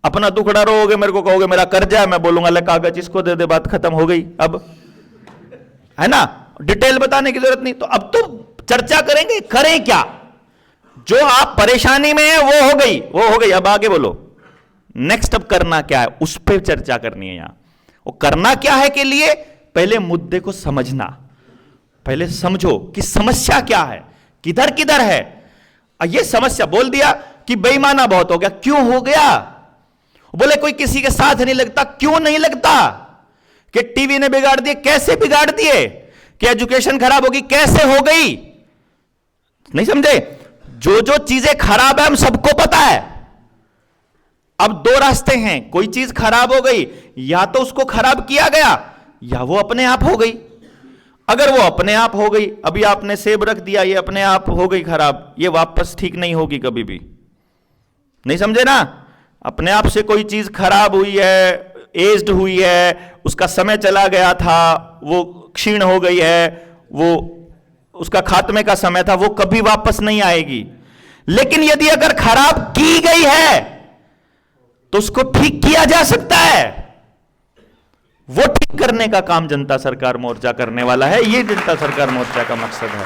अपना दुखड़ा रोगे, मेरे को कहोगे मेरा कर्जा है, मैं बोलूंगा ले कागज इसको दे दे, बात खत्म हो गई। अब है ना, डिटेल बताने की जरूरत नहीं। तो अब तो चर्चा करेंगे, करें क्या? जो आप परेशानी में है वो हो गई, वो हो गई, अब आगे बोलो नेक्स्ट अब करना क्या है, उस पर चर्चा करनी है। यहां वो करना क्या है के लिए पहले मुद्दे को समझना, पहले समझो कि समस्या क्या है, किधर किधर है। ये समस्या बोल दिया कि बेईमाना बहुत हो गया, क्यों हो गया? बोले कोई किसी के साथ नहीं लगता, क्यों नहीं लगता? कि टीवी ने बिगाड़ दिए, कैसे बिगाड़ दिए? कि एजुकेशन खराब होगी, कैसे हो गई? नहीं समझे? जो जो चीजें खराब है हम सबको पता है। अब 2 रास्ते हैं, कोई चीज खराब हो गई, या तो उसको खराब किया गया या वो अपने आप हो गई। अगर वो अपने आप हो गई, अभी आपने सेब रख दिया, ये अपने आप हो गई खराब, ये वापस ठीक नहीं होगी कभी भी। नहीं समझे ना? अपने आप से कोई चीज खराब हुई है, एज्ड हुई है, उसका समय चला गया था, वो क्षीण हो गई है, वो उसका खात्मे का समय था, वो कभी वापस नहीं आएगी। लेकिन यदि अगर खराब की गई है तो उसको ठीक किया जा सकता है। वो ठीक करने का काम जनता सरकार मोर्चा करने वाला है। ये जनता सरकार मोर्चा का मकसद है।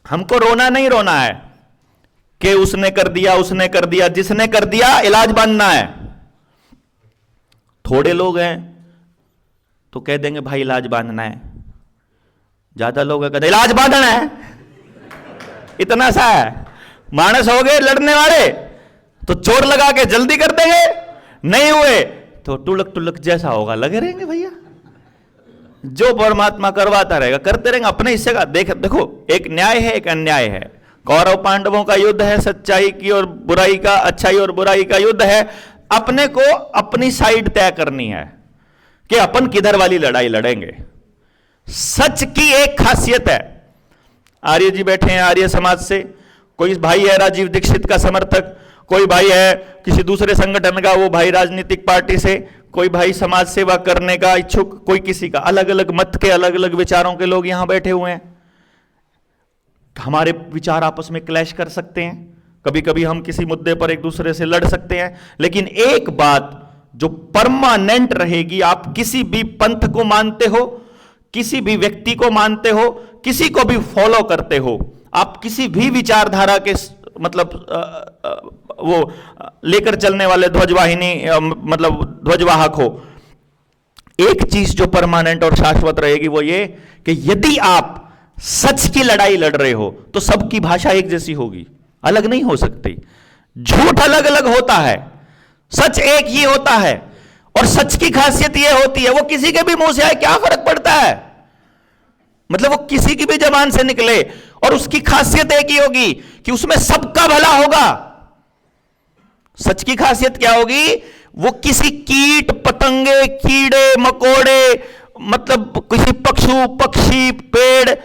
हमको रोना नहीं रोना है कि उसने कर दिया, उसने कर दिया। जिसने कर दिया इलाज बांधना है। थोड़े लोग हैं तो कह देंगे भाई इलाज बांधना है, ज्यादा लोग हैं कहते इलाज बांधना है। इतना सा है, मानस हो गए लड़ने वाले तो चोर लगा के जल्दी कर देंगे, नहीं हुए तो टुलक टुलक जैसा होगा लगे रहेंगे। भैया जो परमात्मा करवाता रहेगा करते रहेंगे अपने हिस्से का। देखो एक न्याय है, एक अन्याय है। कौरव पांडवों का युद्ध है, सच्चाई की और बुराई का, अच्छाई और बुराई का युद्ध है। अपने को अपनी साइड तय करनी है कि अपन किधर वाली लड़ाई लड़ेंगे। सच की एक खासियत है, आर्य जी बैठे हैं आर्य समाज से, कोई भाई है राजीव दीक्षित का समर्थक, कोई भाई है किसी दूसरे संगठन का, वो भाई राजनीतिक पार्टी से, कोई भाई समाज सेवा करने का इच्छुक, कोई किसी का, अलग अलग मत के अलग अलग विचारों के लोग यहां बैठे हुए हैं। हमारे विचार आपस में क्लैश कर सकते हैं, कभी कभी हम किसी मुद्दे पर एक दूसरे से लड़ सकते हैं, लेकिन एक बात जो परमानेंट रहेगी, आप किसी भी पंथ को मानते हो, किसी भी व्यक्ति को मानते हो, किसी को भी फॉलो करते हो, आप किसी भी विचारधारा के मतलब वो लेकर चलने वाले ध्वजवाहिनी मतलब ध्वजवाहक हो, एक चीज जो परमानेंट और शाश्वत रहेगी वो ये कि यदि आप सच की लड़ाई लड़ रहे हो तो सबकी भाषा एक जैसी होगी, अलग नहीं हो सकती। झूठ अलग अलग होता है, सच एक ही होता है। और सच की खासियत यह होती है, वो किसी के भी मुंह से आए क्या फर्क पड़ता है, मतलब वो किसी की भी जबान से निकले और उसकी खासियत एक ही होगी कि उसमें सबका भला होगा। सच की खासियत क्या होगी, वो किसी कीट पतंगे, कीड़े मकोड़े, मतलब किसी पशु पक्षी, पेड़,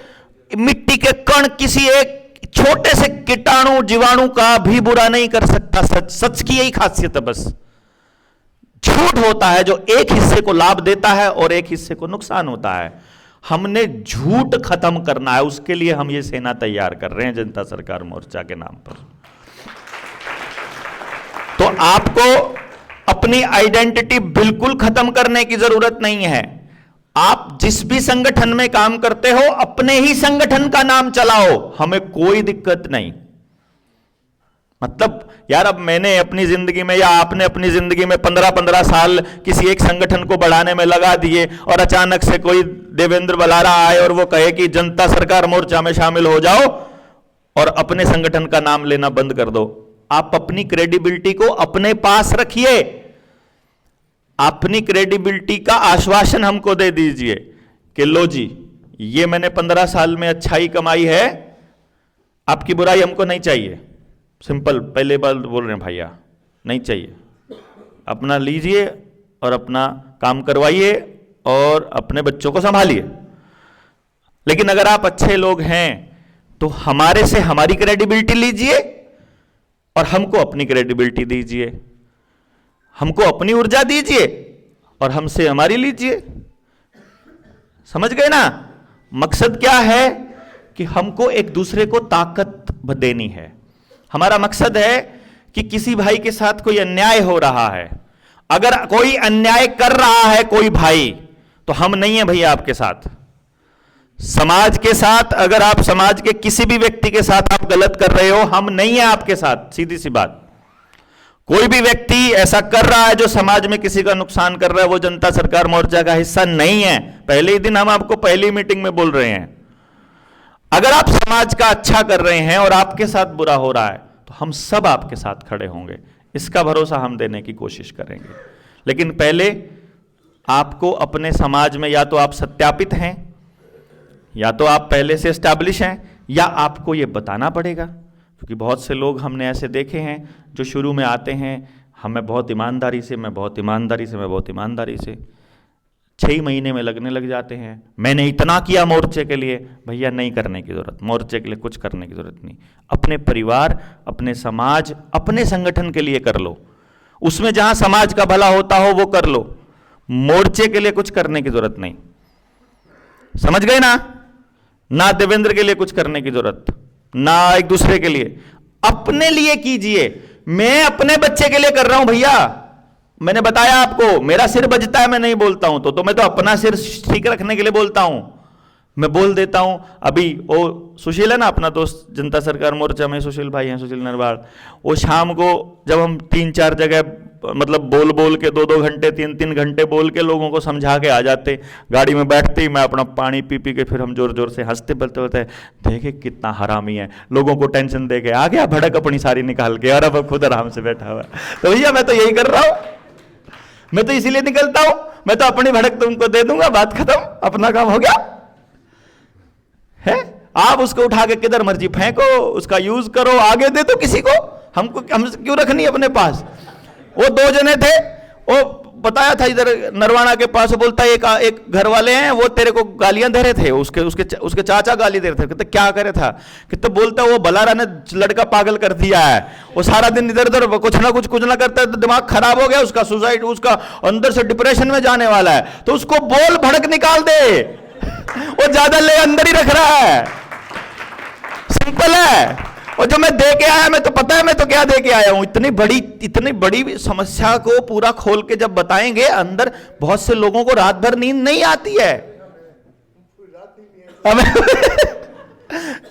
मिट्टी के कण, किसी एक छोटे से कीटाणु जीवाणु का भी बुरा नहीं कर सकता। सच की यही खासियत है बस। झूठ होता है जो एक हिस्से को लाभ देता है और एक हिस्से को नुकसान होता है। हमने झूठ खत्म करना है, उसके लिए हम ये सेना तैयार कर रहे हैं जनता सरकार मोर्चा के नाम पर। तो आपको अपनी आइडेंटिटी बिल्कुल खत्म करने की जरूरत नहीं है। आप जिस भी संगठन में काम करते हो अपने ही संगठन का नाम चलाओ, हमें कोई दिक्कत नहीं। मतलब यार, अब मैंने अपनी जिंदगी में या आपने अपनी जिंदगी में 15-15 साल किसी एक संगठन को बढ़ाने में लगा दिए और अचानक से कोई देवेंद्र बलारा आए और वो कहे कि जनता सरकार मोर्चा में शामिल हो जाओ और अपने संगठन का नाम लेना बंद कर दो। आप अपनी क्रेडिबिलिटी को अपने पास रखिए, अपनी क्रेडिबिलिटी का आश्वासन हमको दे दीजिए कि लो जी, ये मैंने 15 साल में अच्छाई कमाई है, आपकी बुराई हमको नहीं चाहिए। सिंपल पहले बार बोल रहे हैं भैया, नहीं चाहिए। अपना लीजिए और अपना काम करवाइए और अपने बच्चों को संभालिए। लेकिन अगर आप अच्छे लोग हैं तो हमारे से हमारी क्रेडिबिलिटी लीजिए और हमको अपनी क्रेडिबिलिटी दीजिए, हमको अपनी ऊर्जा दीजिए और हमसे हमारी लीजिए। समझ गए ना? मकसद क्या है कि हमको एक दूसरे को ताकत देनी है। हमारा मकसद है कि किसी भाई के साथ कोई अन्याय हो रहा है, अगर कोई अन्याय कर रहा है कोई भाई, तो हम नहीं है भैया आपके साथ। समाज के साथ, अगर आप समाज के किसी भी व्यक्ति के साथ आप गलत कर रहे हो, हम नहीं है आपके साथ। सीधी सी बात। कोई भी व्यक्ति ऐसा कर रहा है जो समाज में किसी का नुकसान कर रहा है, वो जनता सरकार मोर्चा का हिस्सा नहीं है। पहले ही दिन हम आपको पहली मीटिंग में बोल रहे हैं, अगर आप समाज का अच्छा कर रहे हैं और आपके साथ बुरा हो रहा है तो हम सब आपके साथ खड़े होंगे, इसका भरोसा हम देने की कोशिश करेंगे। लेकिन पहले आपको अपने समाज में या तो आप सत्यापित हैं, या तो आप पहले से एस्टैब्लिश हैं, या आपको ये बताना पड़ेगा। क्योंकि बहुत से लोग हमने ऐसे देखे हैं जो शुरू में आते हैं, मैं बहुत ईमानदारी से 6 महीने में लगने लग जाते हैं, मैंने इतना किया मोर्चे के लिए। भैया नहीं करने की जरूरत, मोर्चे के लिए कुछ करने की जरूरत नहीं। अपने परिवार, अपने समाज, अपने संगठन के लिए कर लो, उसमें जहां समाज का भला होता हो वो कर लो। मोर्चे के लिए कुछ करने की जरूरत नहीं। समझ गए ना? ना देवेंद्र के लिए कुछ करने की जरूरत, ना एक दूसरे के लिए, अपने लिए कीजिए। मैं अपने बच्चे के लिए कर रहा हूं भैया, मैंने बताया आपको, मेरा सिर बजता है, मैं नहीं बोलता हूं तो मैं तो अपना सिर ठीक रखने के लिए बोलता हूं। मैं बोल देता हूं। अभी वो सुशील है ना, अपना दोस्त जनता सरकार मोर्चा में, सुशील भाई हैं, सुशील नरवाल, वो शाम को जब हम 3-4 जगह मतलब बोल के 2-2 घंटे 3-3 घंटे बोल के लोगों को समझा के आ जाते, गाड़ी में बैठते ही मैं अपना पानी पी के फिर हम जोर जोर से हंसते बोलते होते हैं, देखे कितना हरामी है, लोगों को टेंशन दे के आ गया, भड़क अपनी सारी निकाल के, और अब खुद आराम से बैठा हुआ। तो भैया मैं तो यही कर रहा हूं, मैं तो इसीलिए निकलता हूं, मैं तो अपनी भड़क तुमको दे दूंगा, बात खत्म, अपना काम हो गया है। आप उसको उठा के किधर मर्जी फेंको, उसका यूज करो, आगे दे दो किसी को, हम क्यों रखनी अपने पास। वो 2 जने थे, वो बताया था इधर नरवाना के पास, बोलता है एक घर वाले हैं, वो तेरे को गालियां दे रहे थे, उसके चाचा गाली दे रहे थे। कहते क्या करे था, कितने बोलता वो बलारा ने लड़का पागल कर दिया है, वो सारा दिन इधर उधर कुछ ना करता है तो दिमाग खराब हो गया उसका, सुसाइड, उसका अंदर से डिप्रेशन में जाने वाला है, तो उसको बोल भड़क निकाल दे। वो ज्यादा ले अंदर ही रख रहा है, सिंपल है। और जो मैं दे के आया, मैं तो पता है मैं तो क्या दे के आया हूं। इतनी बड़ी समस्या को पूरा खोल के जब बताएंगे, अंदर बहुत से लोगों को रात भर नींद नहीं आती है।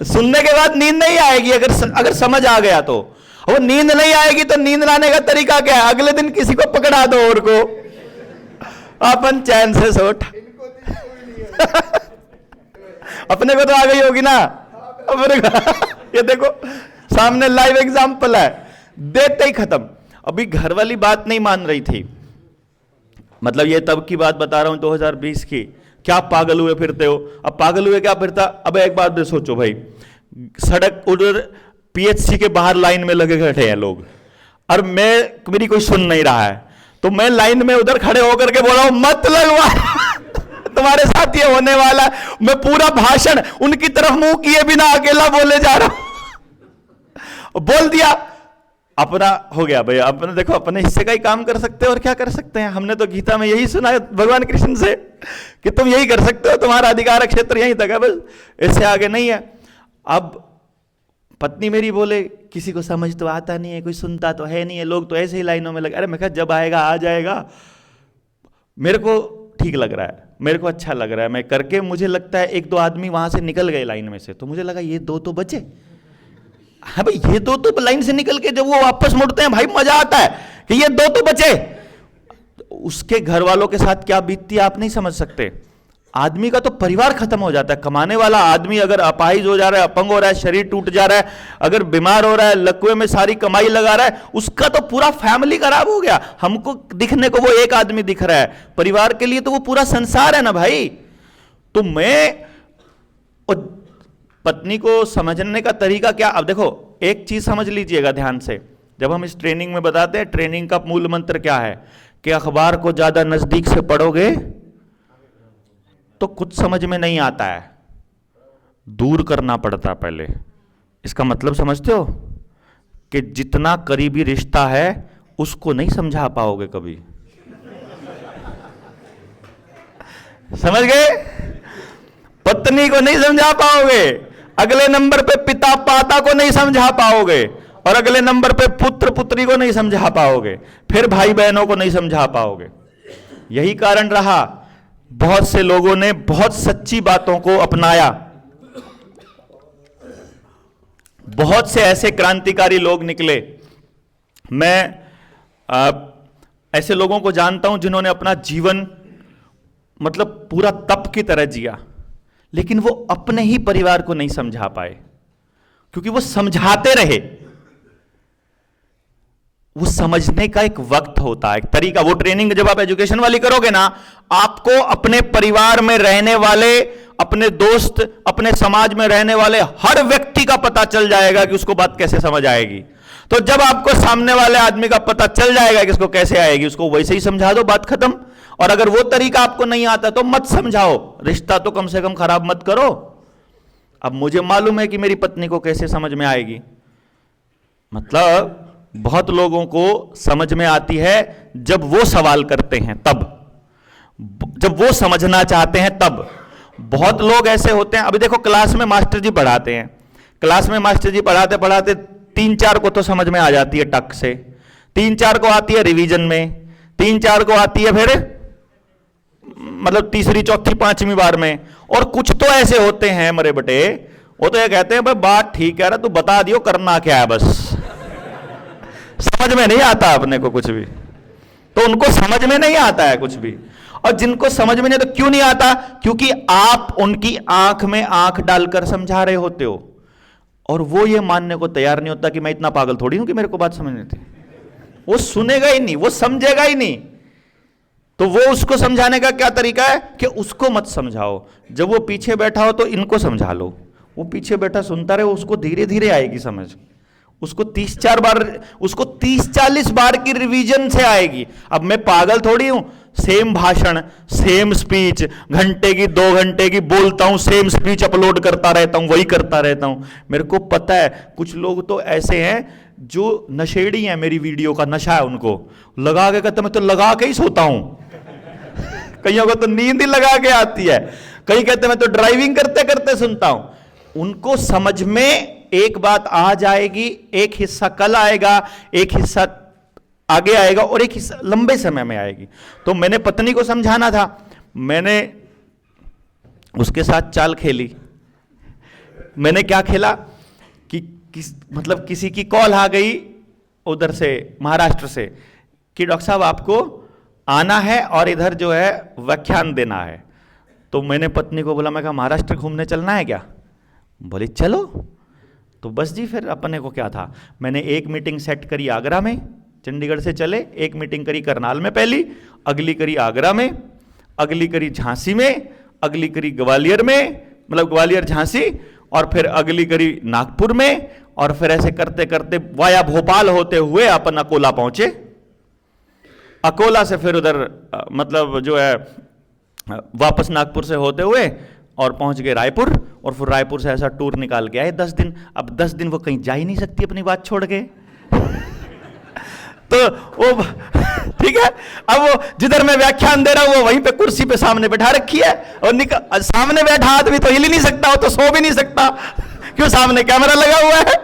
सुनने के बाद नींद नहीं आएगी, अगर समझ आ गया तो। वो नींद नहीं आएगी तो नींद लाने का तरीका क्या है? अगले दिन किसी को पकड़ा दो और को, अपन चैन से सोट। अपने को तो आ गई होगी ना, अपने को। ये देखो सामने लाइव एग्जांपल है, देते ही खत्म। अभी घर वाली बात नहीं मान रही थी, मतलब ये तब की बात बता रहा हूं, 2020 की। क्या पागल हुए फिरते हो? अब पागल हुए क्या फिरता? अब एक बात भी सोचो भाई, सड़क उधर पीएचसी के बाहर लाइन में लगे बैठे हैं लोग, और मेरी कोई सुन नहीं रहा है, तो मैं लाइन में उधर खड़े होकर के बोल रहा हूं मत लगवा, तुम्हारे साथ ये होने वाला है। मैं पूरा भाषण उनकी तरफ मुंह किए बिना अकेला बोले जा रहा हूं। बोल दिया, अपना हो गया भाई। अपने देखो, अपने हिस्से का ही काम कर सकते हैं और क्या कर सकते हैं। हमने तो गीता में यही सुना है भगवान कृष्ण से कि तुम यही कर सकते हो, तुम्हारा अधिकार क्षेत्र यहीं तक है, बस इससे आगे नहीं है। अब पत्नी मेरी बोले किसी को समझ तो आता नहीं है, कोई सुनता तो है नहीं है, लोग तो ऐसे ही लाइनों में लगे। अरे मैं कहा जब आएगा आ जाएगा। मेरे को ठीक लग रहा है, मेरे को अच्छा लग रहा है, मैं करके मुझे लगता है 1-2 आदमी वहां से निकल गए लाइन में से, तो मुझे लगा ये 2 तो बचे। हाँ भाई, ये 2 तो लाइन से निकल के जब वो वापस मुड़ते हैं भाई मजा आता है कि ये 2 तो बचे। उसके घर वालों के साथ क्या बीतती है आप नहीं समझ सकते। आदमी का तो परिवार खत्म हो जाता है। कमाने वाला आदमी अगर अपाहिज हो जा रहा है, अपंग हो रहा है, शरीर टूट जा रहा है, अगर बीमार हो रहा है, लकवे में सारी कमाई लगा रहा है, उसका तो पूरा फैमिली खराब हो गया। हमको दिखने को वो एक आदमी दिख रहा है, परिवार के लिए तो वो पूरा संसार है ना भाई। तो मैं पत्नी को समझने का तरीका क्या? अब देखो एक चीज समझ लीजिएगा ध्यान से, जब हम इस ट्रेनिंग में बताते हैं, ट्रेनिंग का मूल मंत्र क्या है कि अखबार को ज्यादा नजदीक से पढ़ोगे तो कुछ समझ में नहीं आता है, दूर करना पड़ता पहले। इसका मतलब समझते हो कि जितना करीबी रिश्ता है उसको नहीं समझा पाओगे कभी। समझ गए? पत्नी को नहीं समझा पाओगे, अगले नंबर पे पिता माता को नहीं समझा पाओगे, और अगले नंबर पे पुत्र पुत्री को नहीं समझा पाओगे, फिर भाई बहनों को नहीं समझा पाओगे। यही कारण रहा बहुत से लोगों ने बहुत सच्ची बातों को अपनाया। बहुत से ऐसे क्रांतिकारी लोग निकले। मैं ऐसे लोगों को जानता हूं जिन्होंने अपना जीवन मतलब पूरा तप की तरह जिया, लेकिन वो अपने ही परिवार को नहीं समझा पाए, क्योंकि वो समझाते रहे। वो समझने का एक वक्त होता है, एक तरीका। वो ट्रेनिंग जब आप एजुकेशन वाली करोगे ना, आपको अपने परिवार में रहने वाले, अपने दोस्त, अपने समाज में रहने वाले हर व्यक्ति का पता चल जाएगा कि उसको बात कैसे समझ आएगी। तो जब आपको सामने वाले आदमी का पता चल जाएगा कि इसको कैसे आएगी, उसको वैसे ही समझा दो, बात खत्म। और अगर वो तरीका आपको नहीं आता तो मत समझाओ, रिश्ता तो कम से कम खराब मत करो। अब मुझे मालूम है कि मेरी पत्नी को कैसे समझ में आएगी, मतलब बहुत लोगों को समझ में आती है जब वो सवाल करते हैं, तब जब वो समझना चाहते हैं तब। बहुत लोग ऐसे होते हैं, अभी देखो क्लास में मास्टर जी पढ़ाते हैं, क्लास में मास्टर जी पढ़ाते पढ़ाते 3-4 को तो समझ में आ जाती है टक से, 3-4 को आती है रिवीजन में, 3-4 को आती है फिर मतलब तीसरी चौथी पांचवी बार में। और कुछ तो ऐसे होते हैं मरे बटे, वो तो ये कहते हैं भाई बात ठीक है, तू बता दियो करना क्या है, बस समझ में नहीं आता अपने को कुछ भी। तो उनको समझ में नहीं आता है कुछ भी। और जिनको समझ में नहीं, तो क्यों नहीं आता? क्योंकि आप उनकी आंख में आंख डालकर समझा रहे होते हो, और वो ये मानने को तैयार नहीं होता कि मैं इतना पागल थोड़ी हूं कि मेरे को बात समझ नहीं थी। वो सुनेगा ही नहीं, वो समझेगा ही नहीं। तो वो उसको समझाने का क्या तरीका है कि उसको मत समझाओ, जब वो पीछे बैठा हो तो इनको समझा लो। वो पीछे बैठा सुनता रहे, उसको धीरे धीरे आएगी समझ, उसको 30-40 बार की रिवीजन से आएगी। अब मैं पागल थोड़ी हूं, सेम भाषण, सेम स्पीच, घंटे की 2 घंटे की बोलता हूं, सेम स्पीच अपलोड करता रहता हूं, वही करता रहता हूं। मेरे को पता है कुछ लोग तो ऐसे हैं जो नशेड़ी हैं, मेरी वीडियो का नशा है उनको, लगा के कहते मैं तो लगा के ही सोता हूं। कईयों को तो नींद ही लगा के आती है, कई कहते मैं तो ड्राइविंग करते करते सुनता हूं। उनको समझ में एक बात आज आएगी, एक हिस्सा कल आएगा, एक हिस्सा आगे आएगा और एक हिस्सा लंबे समय में आएगी। तो मैंने पत्नी को समझाना था, मैंने उसके साथ चाल खेली। मैंने क्या खेला कि मतलब किसी की कॉल आ गई उधर से, महाराष्ट्र से, कि डॉक्टर साहब आपको आना है और इधर जो है व्याख्यान देना है। तो मैंने पत्नी को बोला, मैं कहा महाराष्ट्र घूमने चलना है क्या? बोली चलो। तो बस जी, फिर अपने को क्या था, मैंने एक मीटिंग सेट करी आगरा में, चंडीगढ़ से चले, एक मीटिंग करी करनाल में पहली, अगली करी आगरा में, अगली करी झांसी में, अगली करी ग्वालियर में, मतलब ग्वालियर झांसी, और फिर अगली करी नागपुर में, और फिर ऐसे करते करते वाया भोपाल होते हुए अपन अकोला पहुंचे। अकोला से फिर उधर मतलब जो है वापस नागपुर से होते हुए और पहुंच गए रायपुर, और फिर रायपुर से ऐसा टूर निकाल के आए 10 दिन। अब 10 दिन वो कहीं जा ही नहीं सकती अपनी बात छोड़ के तो वो ठीक है, अब वो जिधर मैं व्याख्यान दे रहा हूं वो वहीं पे कुर्सी पे सामने बैठा रखी है, और सामने बैठा आदमी तो हिल ही नहीं सकता, वो तो सो भी नहीं सकता, क्यों, सामने कैमरा लगा हुआ है।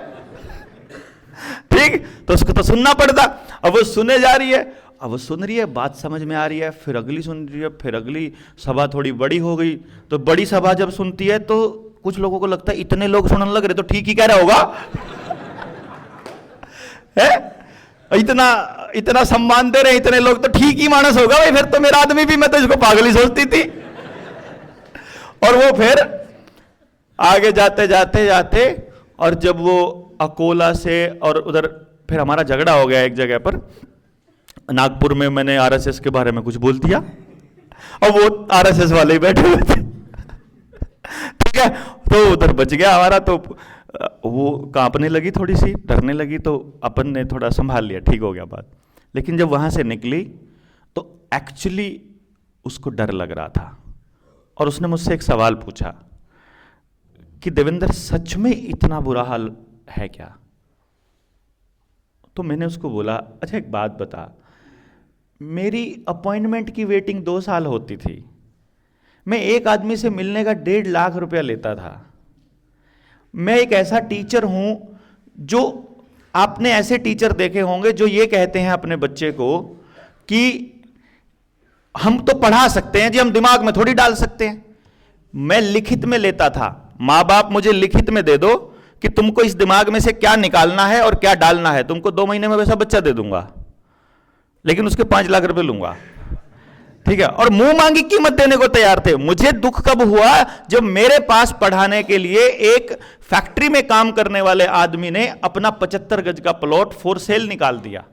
ठीक, तो उसको तो सुनना पड़ता। अब वो सुने जा रही है, अब वो सुन रही है, बात समझ में आ रही है, फिर अगली सुन रही है, फिर अगली सभा थोड़ी बड़ी हो गई। तो बड़ी सभा जब सुनती है तो कुछ लोगों को लगता है इतने लोग सुनने लग रहे तो ठीक ही कह रहा होगा है? इतना इतना सम्मान दे रहे हैं इतने लोग तो ठीक ही मानस होगा भाई, फिर तो मेरा आदमी भी, मैं तो इसको पागल ही सोचती थी। और वो फिर आगे जाते जाते जाते, और जब वो अकोला से, और उधर फिर हमारा झगड़ा हो गया एक जगह पर नागपुर में, मैंने आरएसएस के बारे में कुछ बोल दिया और वो आरएसएस वाले ही बैठे हुए थे ठीक है, तो उधर बच गया हमारा। तो वो कांपने लगी, थोड़ी सी डरने लगी, तो अपन ने थोड़ा संभाल लिया, ठीक हो गया बात। लेकिन जब वहां से निकली तो एक्चुअली उसको डर लग रहा था, और उसने मुझसे एक सवाल पूछा कि देवेंद्र सच में इतना बुरा हाल है क्या? तो मैंने उसको बोला, अच्छा एक बात बता, मेरी अपॉइंटमेंट की वेटिंग 2 साल होती थी, मैं एक आदमी से मिलने का 1.5 लाख रुपया लेता था, मैं एक ऐसा टीचर हूं जो, आपने ऐसे टीचर देखे होंगे जो ये कहते हैं अपने बच्चे को कि हम तो पढ़ा सकते हैं जी, हम दिमाग में थोड़ी डाल सकते हैं। मैं लिखित में लेता था, मां बाप मुझे लिखित में दे दो कि तुमको इस दिमाग में से क्या निकालना है और क्या डालना है, तुमको 2 महीने में वैसा बच्चा दे दूंगा, लेकिन उसके 5 लाख रुपए लूंगा, ठीक है, और मुंह मांगी कीमत देने को तैयार थे। मुझे दुख कब हुआ जब मेरे पास पढ़ाने के लिए एक फैक्ट्री में काम करने वाले आदमी ने अपना 75 गज का प्लॉट फॉर सेल निकाल दिया।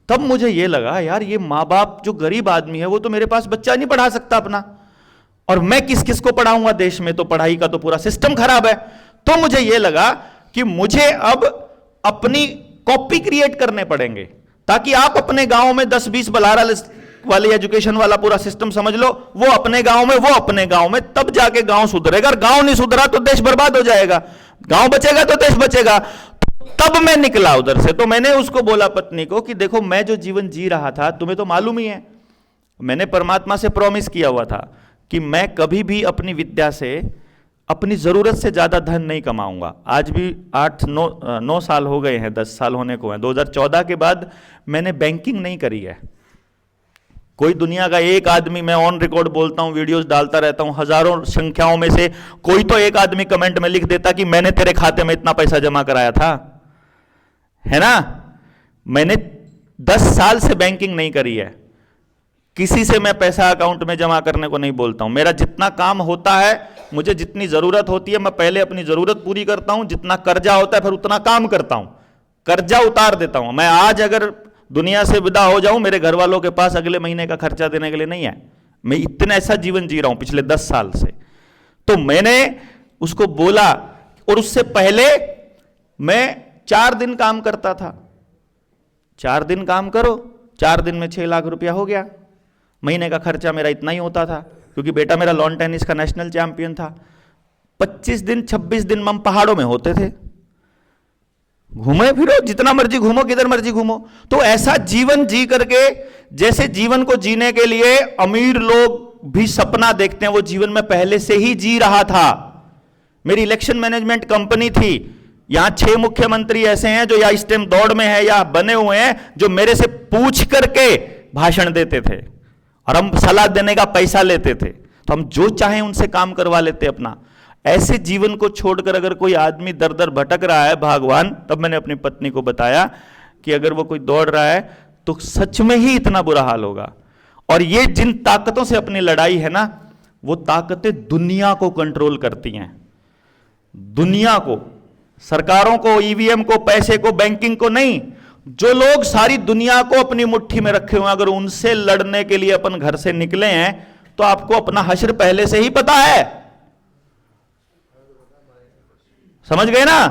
तब मुझे यह लगा, यार ये मां बाप जो गरीब आदमी है वो तो मेरे पास बच्चा नहीं पढ़ा सकता अपना, और मैं किस किस को पढ़ाऊंगा, देश में तो पढ़ाई का तो पूरा सिस्टम खराब है। तो मुझे यह लगा कि मुझे अब अपनी कॉपी क्रिएट करने पड़ेंगे, ताकि आप अपने गांव में 10-20 बलारा वाली एजुकेशन वाला पूरा सिस्टम समझ लो, वो अपने गांव में, वो अपने गांव में, तब जाके गांव सुधरेगा। और गांव नहीं सुधरा तो देश बर्बाद हो जाएगा, गांव बचेगा तो देश बचेगा। तब मैं निकला उधर से। तो मैंने उसको बोला पत्नी को कि देखो, मैं जो जीवन जी रहा था तुम्हें तो मालूम ही है, मैंने परमात्मा से प्रॉमिस किया हुआ था कि मैं कभी भी अपनी विद्या से अपनी जरूरत से ज्यादा धन नहीं कमाऊंगा। आज भी 8-9 साल हो गए हैं, 10 साल होने को हैं। 2014 के बाद मैंने बैंकिंग नहीं करी है। कोई दुनिया का एक आदमी, मैं ऑन रिकॉर्ड बोलता हूं, वीडियोस डालता रहता हूं, हजारों संख्याओं में से कोई तो एक आदमी कमेंट में लिख देता कि मैंने तेरे खाते में इतना पैसा जमा कराया था, है ना। मैंने 10 साल से बैंकिंग नहीं करी है, किसी से मैं पैसा अकाउंट में जमा करने को नहीं बोलता हूं। मेरा जितना काम होता है, मुझे जितनी जरूरत होती है, मैं पहले अपनी जरूरत पूरी करता हूं, जितना कर्जा होता है फिर उतना काम करता हूं, कर्जा उतार देता हूं। मैं आज अगर दुनिया से विदा हो जाऊं, मेरे घर वालों के पास अगले महीने का खर्चा देने के लिए नहीं है। मैं इतना ऐसा जीवन जी रहा हूं पिछले 10 साल से। तो मैंने उसको बोला, और उससे पहले मैं 4 दिन काम करता था। 4 दिन काम करो, 4 दिन में 6 लाख रुपया हो गया। महीने का खर्चा मेरा इतना ही होता था, क्योंकि बेटा मेरा लॉन टेनिस का नेशनल चैंपियन था। 25 दिन 26 दिन हम पहाड़ों में होते थे, घूमे फिरो, जितना मर्जी घूमो, किधर मर्जी घूमो। तो ऐसा जीवन जी करके, जैसे जीवन को जीने के लिए अमीर लोग भी सपना देखते हैं, वो जीवन में पहले से ही जी रहा था। मेरी इलेक्शन मैनेजमेंट कंपनी थी, यहां 6 मुख्यमंत्री ऐसे हैं जो या इस टाइम दौड़ में है या बने हुए हैं, जो मेरे से पूछ करके भाषण देते थे और हम सलाह देने का पैसा लेते थे, तो हम जो चाहें उनसे काम करवा लेते अपना। ऐसे जीवन को छोड़कर अगर कोई आदमी दर दर भटक रहा है भगवान, तब मैंने अपनी पत्नी को बताया कि अगर वो कोई दौड़ रहा है तो सच में ही इतना बुरा हाल होगा। और ये जिन ताकतों से अपनी लड़ाई है ना, वो ताकतें दुनिया को कंट्रोल करती हैं, दुनिया को, सरकारों को, ईवीएम को, पैसे को, बैंकिंग को नहीं। जो लोग सारी दुनिया को अपनी मुट्ठी में रखे हुए, अगर उनसे लड़ने के लिए अपन घर से निकले हैं तो आपको अपना हश्र पहले से ही पता है, समझ गए ना?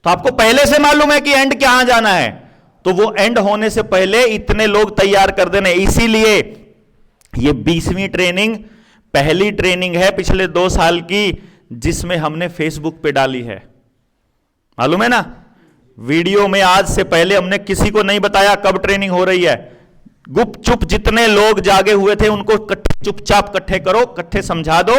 तो आपको पहले से मालूम है कि एंड कहां जाना है, तो वो एंड होने से पहले इतने लोग तैयार कर देने। इसीलिए ये 20वीं ट्रेनिंग पहली ट्रेनिंग है पिछले 2 साल की, जिसमें हमने फेसबुक पे डाली है, मालूम है ना? वीडियो में आज से पहले हमने किसी को नहीं बताया कब ट्रेनिंग हो रही है। गुपचुप जितने लोग जागे हुए थे उनको चुपचाप इकट्ठे करो, इकट्ठे समझा दो,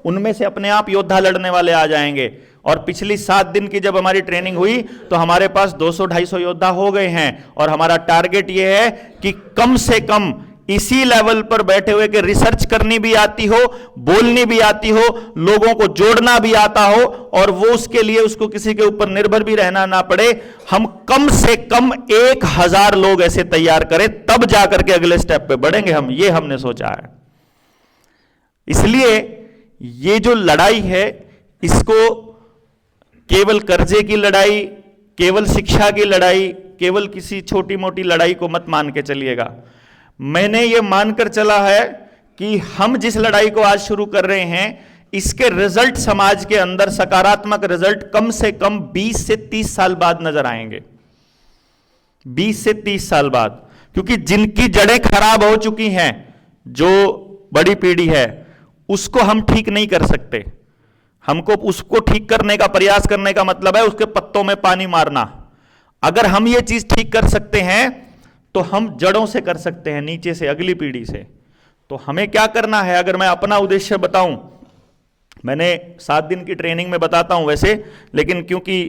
उनमें से अपने आप योद्धा लड़ने वाले आ जाएंगे। और पिछली 7 दिन की जब हमारी ट्रेनिंग हुई तो हमारे पास 200-250 योद्धा हो गए हैं। और हमारा टारगेट यह है कि कम से कम इसी लेवल पर बैठे हुए कि रिसर्च करनी भी आती हो, बोलनी भी आती हो, लोगों को जोड़ना भी आता हो, और वो उसके लिए उसको किसी के ऊपर निर्भर भी रहना ना पड़े। हम कम से कम 1000 लोग ऐसे तैयार करें, तब जाकर के अगले स्टेप पे बढ़ेंगे हम, ये हमने सोचा है। इसलिए ये जो लड़ाई है, इसको केवल कर्जे की लड़ाई, केवल शिक्षा की लड़ाई, केवल किसी छोटी मोटी लड़ाई को मत मान के चलिएगा। मैंने ये मानकर चला है कि हम जिस लड़ाई को आज शुरू कर रहे हैं, इसके रिजल्ट समाज के अंदर सकारात्मक रिजल्ट कम से कम 20 से 30 साल बाद नजर आएंगे, 20 से 30 साल बाद। क्योंकि जिनकी जड़ें खराब हो चुकी हैं, जो बड़ी पीढ़ी है, उसको हम ठीक नहीं कर सकते। हमको उसको ठीक करने का प्रयास करने का मतलब है उसके पत्तों में पानी मारना। अगर हम ये चीज ठीक कर सकते हैं तो हम जड़ों से कर सकते हैं, नीचे से, अगली पीढ़ी से। तो हमें क्या करना है, अगर मैं अपना उद्देश्य बताऊं, मैंने 7 दिन की ट्रेनिंग में बताता हूं वैसे, लेकिन क्योंकि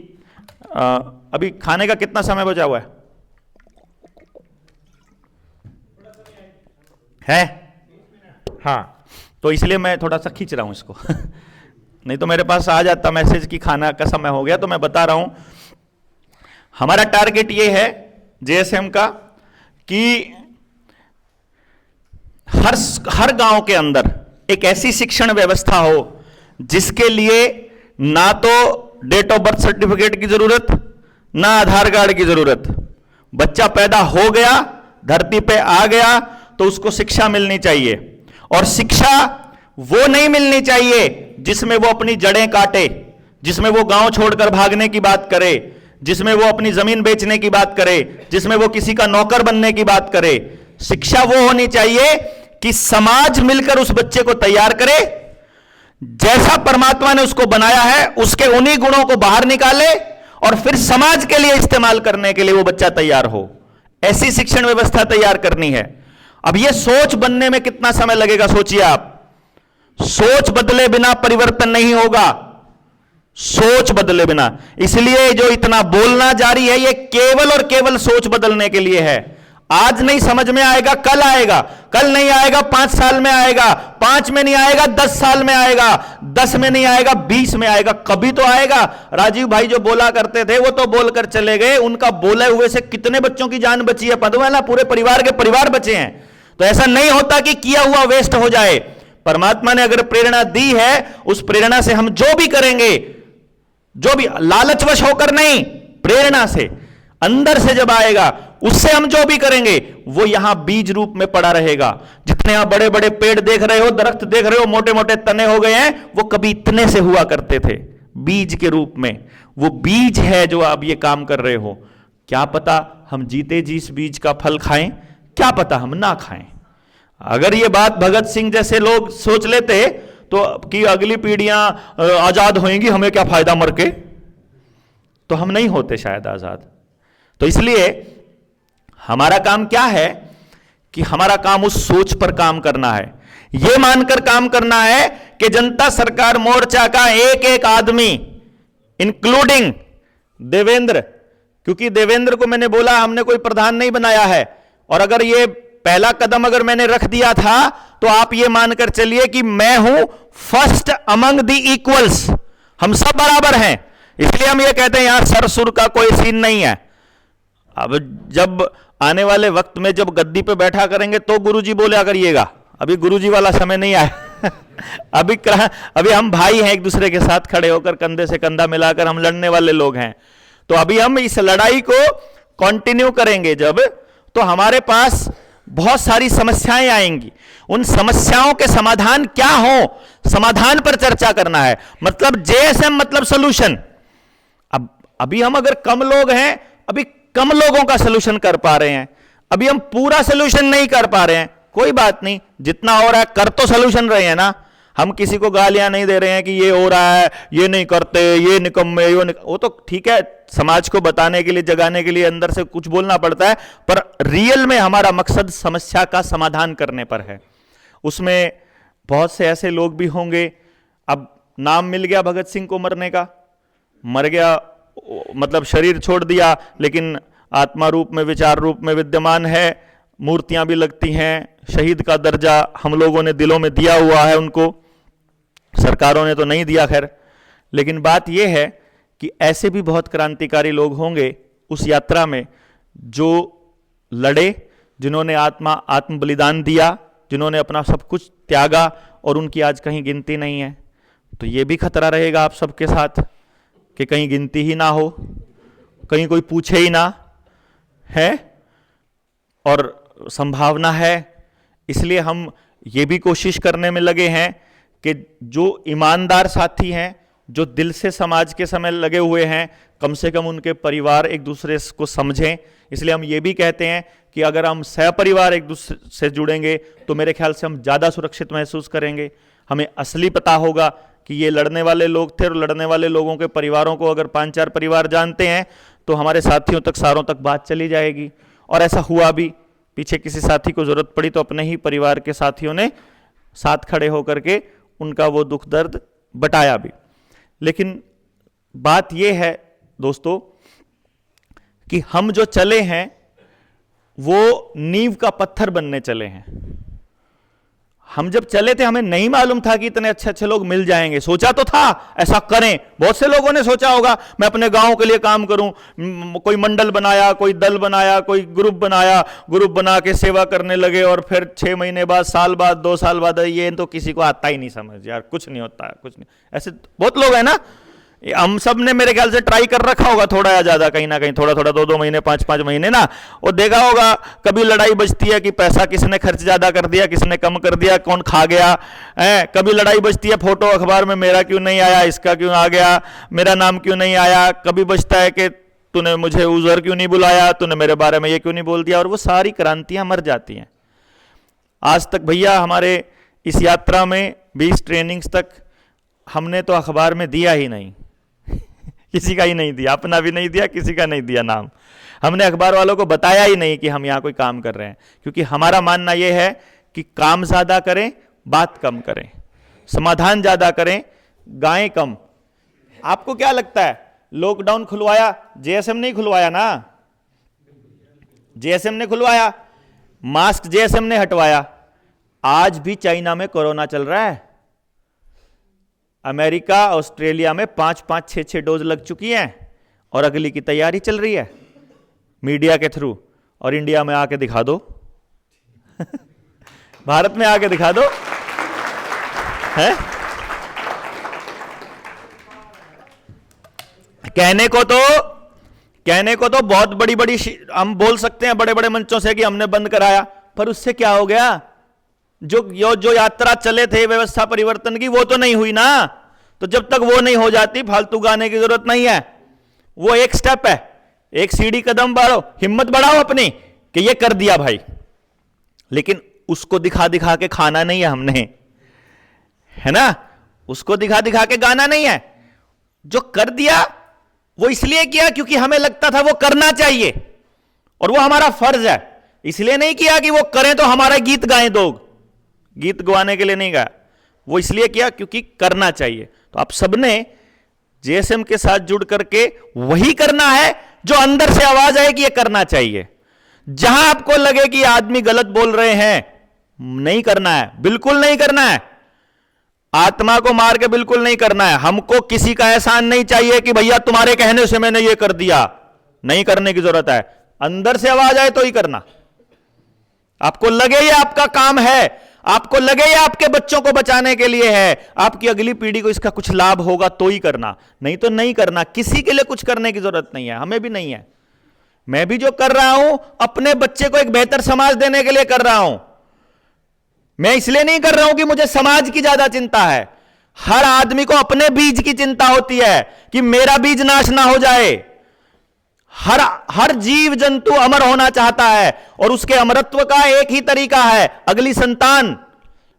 अभी खाने का कितना समय बचा हुआ है? हाँ, तो इसलिए मैं थोड़ा सा खींच रहा हूं इसको नहीं तो मेरे पास आ जाता मैसेज कि खाना का समय हो गया। तो मैं बता रहा हूं, हमारा टारगेट ये है जेएसएम का कि हर गांव के अंदर एक ऐसी शिक्षण व्यवस्था हो जिसके लिए ना तो डेट ऑफ बर्थ सर्टिफिकेट की जरूरत, ना आधार कार्ड की जरूरत। बच्चा पैदा हो गया, धरती पे आ गया, तो उसको शिक्षा मिलनी चाहिए। और शिक्षा वो नहीं मिलनी चाहिए जिसमें वो अपनी जड़ें काटे, जिसमें वो गांव छोड़कर भागने की बात करे, जिसमें वो अपनी जमीन बेचने की बात करे, जिसमें वो किसी का नौकर बनने की बात करे। शिक्षा वो होनी चाहिए कि समाज मिलकर उस बच्चे को तैयार करे, जैसा परमात्मा ने उसको बनाया है उसके उन्हीं गुणों को बाहर निकाले और फिर समाज के लिए इस्तेमाल करने के लिए वो बच्चा तैयार हो। ऐसी शिक्षण व्यवस्था तैयार करनी है। अब ये सोच बनने में कितना समय लगेगा सोचिए आप। सोच बदले बिना परिवर्तन नहीं होगा, सोच बदले बिना। इसलिए जो इतना बोलना जारी है ये केवल और केवल सोच बदलने के लिए है। आज नहीं समझ में आएगा, कल आएगा, कल नहीं आएगा 5 साल में आएगा, 5 में नहीं आएगा 10 साल में आएगा, 10 में नहीं आएगा 20 में आएगा, कभी तो आएगा। राजीव भाई जो बोला करते थे वो तो बोलकर चले गए, उनका बोले हुए से कितने बच्चों की जान बची है पता, पूरे परिवार के परिवार बचे हैं। तो ऐसा नहीं होता कि किया हुआ वेस्ट हो जाए। परमात्मा ने अगर प्रेरणा दी है, उस प्रेरणा से हम जो भी करेंगे, जो भी लालचवश होकर नहीं, प्रेरणा से अंदर से जब आएगा, उससे हम जो भी करेंगे वो यहां बीज रूप में पड़ा रहेगा। जितने यहां बड़े बड़े पेड़ देख रहे हो, दरख्त देख रहे हो, मोटे मोटे तने हो गए हैं, वो कभी इतने से हुआ करते थे बीज के रूप में। वो बीज है जो आप ये काम कर रहे हो। क्या पता हम जीते जी इस बीज का फल खाएं, क्या पता हम ना खाएं। अगर ये बात भगत सिंह जैसे लोग सोच लेते तो कि अगली पीढ़ियां आजाद होंगी, हमें क्या फायदा मर के, तो हम नहीं होते शायद आजाद। तो इसलिए हमारा काम क्या है कि हमारा काम उस सोच पर काम करना है। यह मानकर काम करना है कि जनता सरकार मोर्चा का एक एक आदमी, इंक्लूडिंग देवेंद्र, क्योंकि देवेंद्र को मैंने बोला हमने कोई प्रधान नहीं बनाया है, और अगर ये पहला कदम अगर मैंने रख दिया था तो आप ये मानकर चलिए कि मैं हूं फर्स्ट अमंग द इक्वल्स, हम सब बराबर हैं। इसलिए हम ये कहते हैं यहां सर सुर का कोई सीन नहीं है। अब जब आने वाले वक्त में जब गद्दी पे बैठा करेंगे तो गुरुजी बोला करिएगा, अभी गुरुजी वाला समय नहीं आया। अभी हम भाई हैं, एक दूसरे के साथ खड़े होकर कंधे से कंधा मिलाकर हम लड़ने वाले लोग हैं। तो अभी हम इस लड़ाई को कंटिन्यू करेंगे जब, तो हमारे पास बहुत सारी समस्याएं आएंगी। उन समस्याओं के समाधान क्या हो, समाधान पर चर्चा करना है। मतलब जेएसएम मतलब सॉल्यूशन। अब अभी हम अगर कम लोग हैं, अभी कम लोगों का सॉल्यूशन कर पा रहे हैं, अभी हम पूरा सॉल्यूशन नहीं कर पा रहे हैं, कोई बात नहीं, जितना हो रहा है कर तो सॉल्यूशन रहे हैं ना। हम किसी को गालियां नहीं दे रहे हैं कि ये हो रहा है, ये नहीं करते, ये निकम्मे, वो तो ठीक है, समाज को बताने के लिए, जगाने के लिए अंदर से कुछ बोलना पड़ता है, पर रियल में हमारा मकसद समस्या का समाधान करने पर है। उसमें बहुत से ऐसे लोग भी होंगे, अब नाम मिल गया भगत सिंह को मरने का, मर गया मतलब शरीर छोड़ दिया, लेकिन आत्मा रूप में, विचार रूप में विद्यमान है, मूर्तियां भी लगती हैं, शहीद का दर्जा हम लोगों ने दिलों में दिया हुआ है उनको, सरकारों ने तो नहीं दिया खैर। लेकिन बात यह है कि ऐसे भी बहुत क्रांतिकारी लोग होंगे उस यात्रा में जो लड़े, जिन्होंने आत्म बलिदान दिया, जिन्होंने अपना सब कुछ त्यागा, और उनकी आज कहीं गिनती नहीं है। तो ये भी खतरा रहेगा आप सबके साथ कि कहीं गिनती ही ना हो, कहीं कोई पूछे ही ना, है, और संभावना है। इसलिए हम ये भी कोशिश करने में लगे हैं कि जो ईमानदार साथी हैं, जो दिल से समाज के समय लगे हुए हैं, कम से कम उनके परिवार एक दूसरे को समझें। इसलिए हम ये भी कहते हैं कि अगर हम सहपरिवार एक दूसरे से जुड़ेंगे तो मेरे ख्याल से हम ज़्यादा सुरक्षित महसूस करेंगे। हमें असली पता होगा कि ये लड़ने वाले लोग थे, और लड़ने वाले लोगों के परिवारों को अगर 5-4 परिवार जानते हैं तो हमारे साथियों तक, सारों तक बात चली जाएगी। और ऐसा हुआ भी, पीछे किसी साथी को जरूरत पड़ी तो अपने ही परिवार के साथियों ने साथ खड़े होकर के उनका वो दुख दर्द बटाया भी। लेकिन बात यह है दोस्तों कि हम जो चले हैं वो नींव का पत्थर बनने चले हैं। हम जब चले थे हमें नहीं मालूम था कि इतने अच्छे अच्छे लोग मिल जाएंगे। सोचा तो था ऐसा करें, बहुत से लोगों ने सोचा होगा मैं अपने गांव के लिए काम करूं, कोई मंडल बनाया, कोई दल बनाया, कोई ग्रुप बनाया, ग्रुप बना के सेवा करने लगे, और फिर 6 महीने बाद, साल बाद, 2 साल बाद, ये तो किसी को आता ही नहीं समझ, यार कुछ नहीं होता है, कुछ नहीं। ऐसे बहुत लोग हैं ना, हम सब ने मेरे ख्याल से ट्राई कर रखा होगा थोड़ा या ज्यादा, कहीं ना कहीं थोड़ा थोड़ा, 2-2 महीने, 5-5 महीने ना, और देखा होगा कभी लड़ाई बजती है कि पैसा किसने खर्च ज्यादा कर दिया, किसने कम कर दिया, कौन खा गया है। कभी लड़ाई बजती है फोटो अखबार में, मेरा क्यों नहीं आया, इसका क्यों आ गया, मेरा नाम क्यों नहीं आया। कभी बजता है कि तूने मुझे उजर क्यों नहीं बुलाया, तूने मेरे बारे में ये क्यों नहीं बोल दिया, और वो सारी क्रांतियां मर जाती हैं। आज तक भैया हमारे इस यात्रा में 20 ट्रेनिंग्स तक हमने तो अखबार में दिया ही नहीं, किसी का ही नहीं दिया, अपना भी नहीं दिया, किसी का नहीं दिया नाम। हमने अखबार वालों को बताया ही नहीं कि हम यहाँ कोई काम कर रहे हैं, क्योंकि हमारा मानना यह है कि काम ज्यादा करें, बात कम करें, समाधान ज्यादा करें, गाएं कम। आपको क्या लगता है, लॉकडाउन खुलवाया जेएसएम नहीं खुलवाया ना, जेएसएम ने खुलवाया, मास्क जेएसएम ने हटवाया। आज भी चाइना में कोरोना चल रहा है, अमेरिका, ऑस्ट्रेलिया में 5-5, 6-6 डोज लग चुकी हैं, और अगली की तैयारी चल रही है मीडिया के थ्रू। और इंडिया में आके दिखा दो भारत में आके दिखा दो, है? कहने को तो बहुत बड़ी बड़ी हम बोल सकते हैं बड़े बड़े मंचों से कि हमने बंद कराया, पर उससे क्या हो गया? जो यात्रा चले थे व्यवस्था परिवर्तन की, वो तो नहीं हुई ना। तो जब तक वो नहीं हो जाती, फालतू गाने की जरूरत नहीं है। वो एक स्टेप है, एक सीढ़ी कदम बढ़ो, हिम्मत बढ़ाओ अपनी कि ये कर दिया भाई। लेकिन उसको दिखा दिखा के खाना नहीं है हमने, है ना, उसको दिखा दिखा के गाना नहीं है। जो कर दिया वो इसलिए किया क्योंकि हमें लगता था वो करना चाहिए और वो हमारा फर्ज है, इसलिए नहीं किया कि वो करें तो हमारा गीत गाएं। लोग गीत गवाने के लिए नहीं गाया, वो इसलिए किया क्योंकि करना चाहिए। तो आप सबने जेएसएम के साथ जुड़ करके वही करना है जो अंदर से आवाज आए कि ये करना चाहिए। जहां आपको लगे कि आदमी गलत बोल रहे हैं, नहीं करना है, बिल्कुल नहीं करना है। आत्मा को मार के बिल्कुल नहीं करना है। हमको किसी का एहसान नहीं चाहिए कि भैया तुम्हारे कहने से मैंने ये कर दिया, नहीं करने की जरूरत है। अंदर से आवाज आए तो ही करना। आपको लगे ये आपका काम है, आपको लगे ये आपके बच्चों को बचाने के लिए है, आपकी अगली पीढ़ी को इसका कुछ लाभ होगा तो ही करना, नहीं तो नहीं करना। किसी के लिए कुछ करने की जरूरत नहीं है, हमें भी नहीं है। मैं भी जो कर रहा हूं अपने बच्चे को एक बेहतर समाज देने के लिए कर रहा हूं। मैं इसलिए नहीं कर रहा हूं कि मुझे समाज की ज्यादा चिंता है। हर आदमी को अपने बीज की चिंता होती है कि मेरा बीज नाश ना हो जाए। हर जीव जंतु अमर होना चाहता है और उसके अमरत्व का एक ही तरीका है, अगली संतान।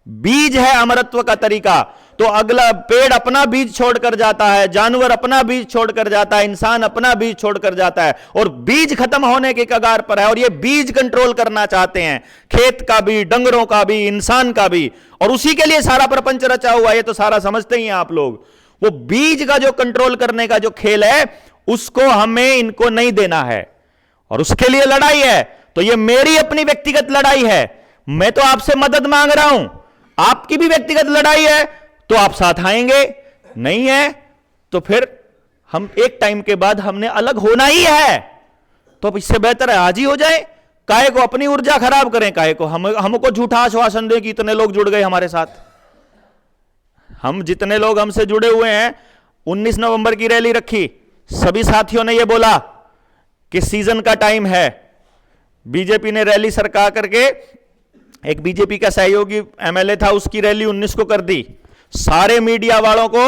बीज है अमरत्व का तरीका। तो अगला पेड़ अपना बीज छोड़कर जाता है, जानवर अपना बीज छोड़कर जाता है, इंसान अपना बीज छोड़कर जाता है, और बीज खत्म होने के कगार पर है। और ये बीज कंट्रोल करना चाहते हैं, खेत का भी, डंगरों का भी, इंसान का भी, और उसी के लिए सारा प्रपंच रचा हुआ। ये तो सारा समझते ही हैं आप लोग। वो बीज का जो कंट्रोल करने का जो खेल है, उसको हमें इनको नहीं देना है, और उसके लिए लड़ाई है। तो ये मेरी अपनी व्यक्तिगत लड़ाई है। मैं तो आपसे मदद मांग रहा हूं, आपकी भी व्यक्तिगत लड़ाई है, तो आप साथ आएंगे। नहीं है तो फिर हम एक टाइम के बाद हमने अलग होना ही है। तो अब इससे बेहतर है आज ही हो जाए। काहे को अपनी ऊर्जा खराब करें, काहे को हमको झूठा आश्वासन दे कि इतने लोग जुड़ गए हमारे साथ। हम जितने लोग हमसे जुड़े हुए हैं, 19 नवंबर की रैली रखी, सभी साथियों ने यह बोला कि सीजन का टाइम है। बीजेपी ने रैली सरका करके, एक बीजेपी का सहयोगी एमएलए था, उसकी रैली 19 को कर दी। सारे मीडिया वालों को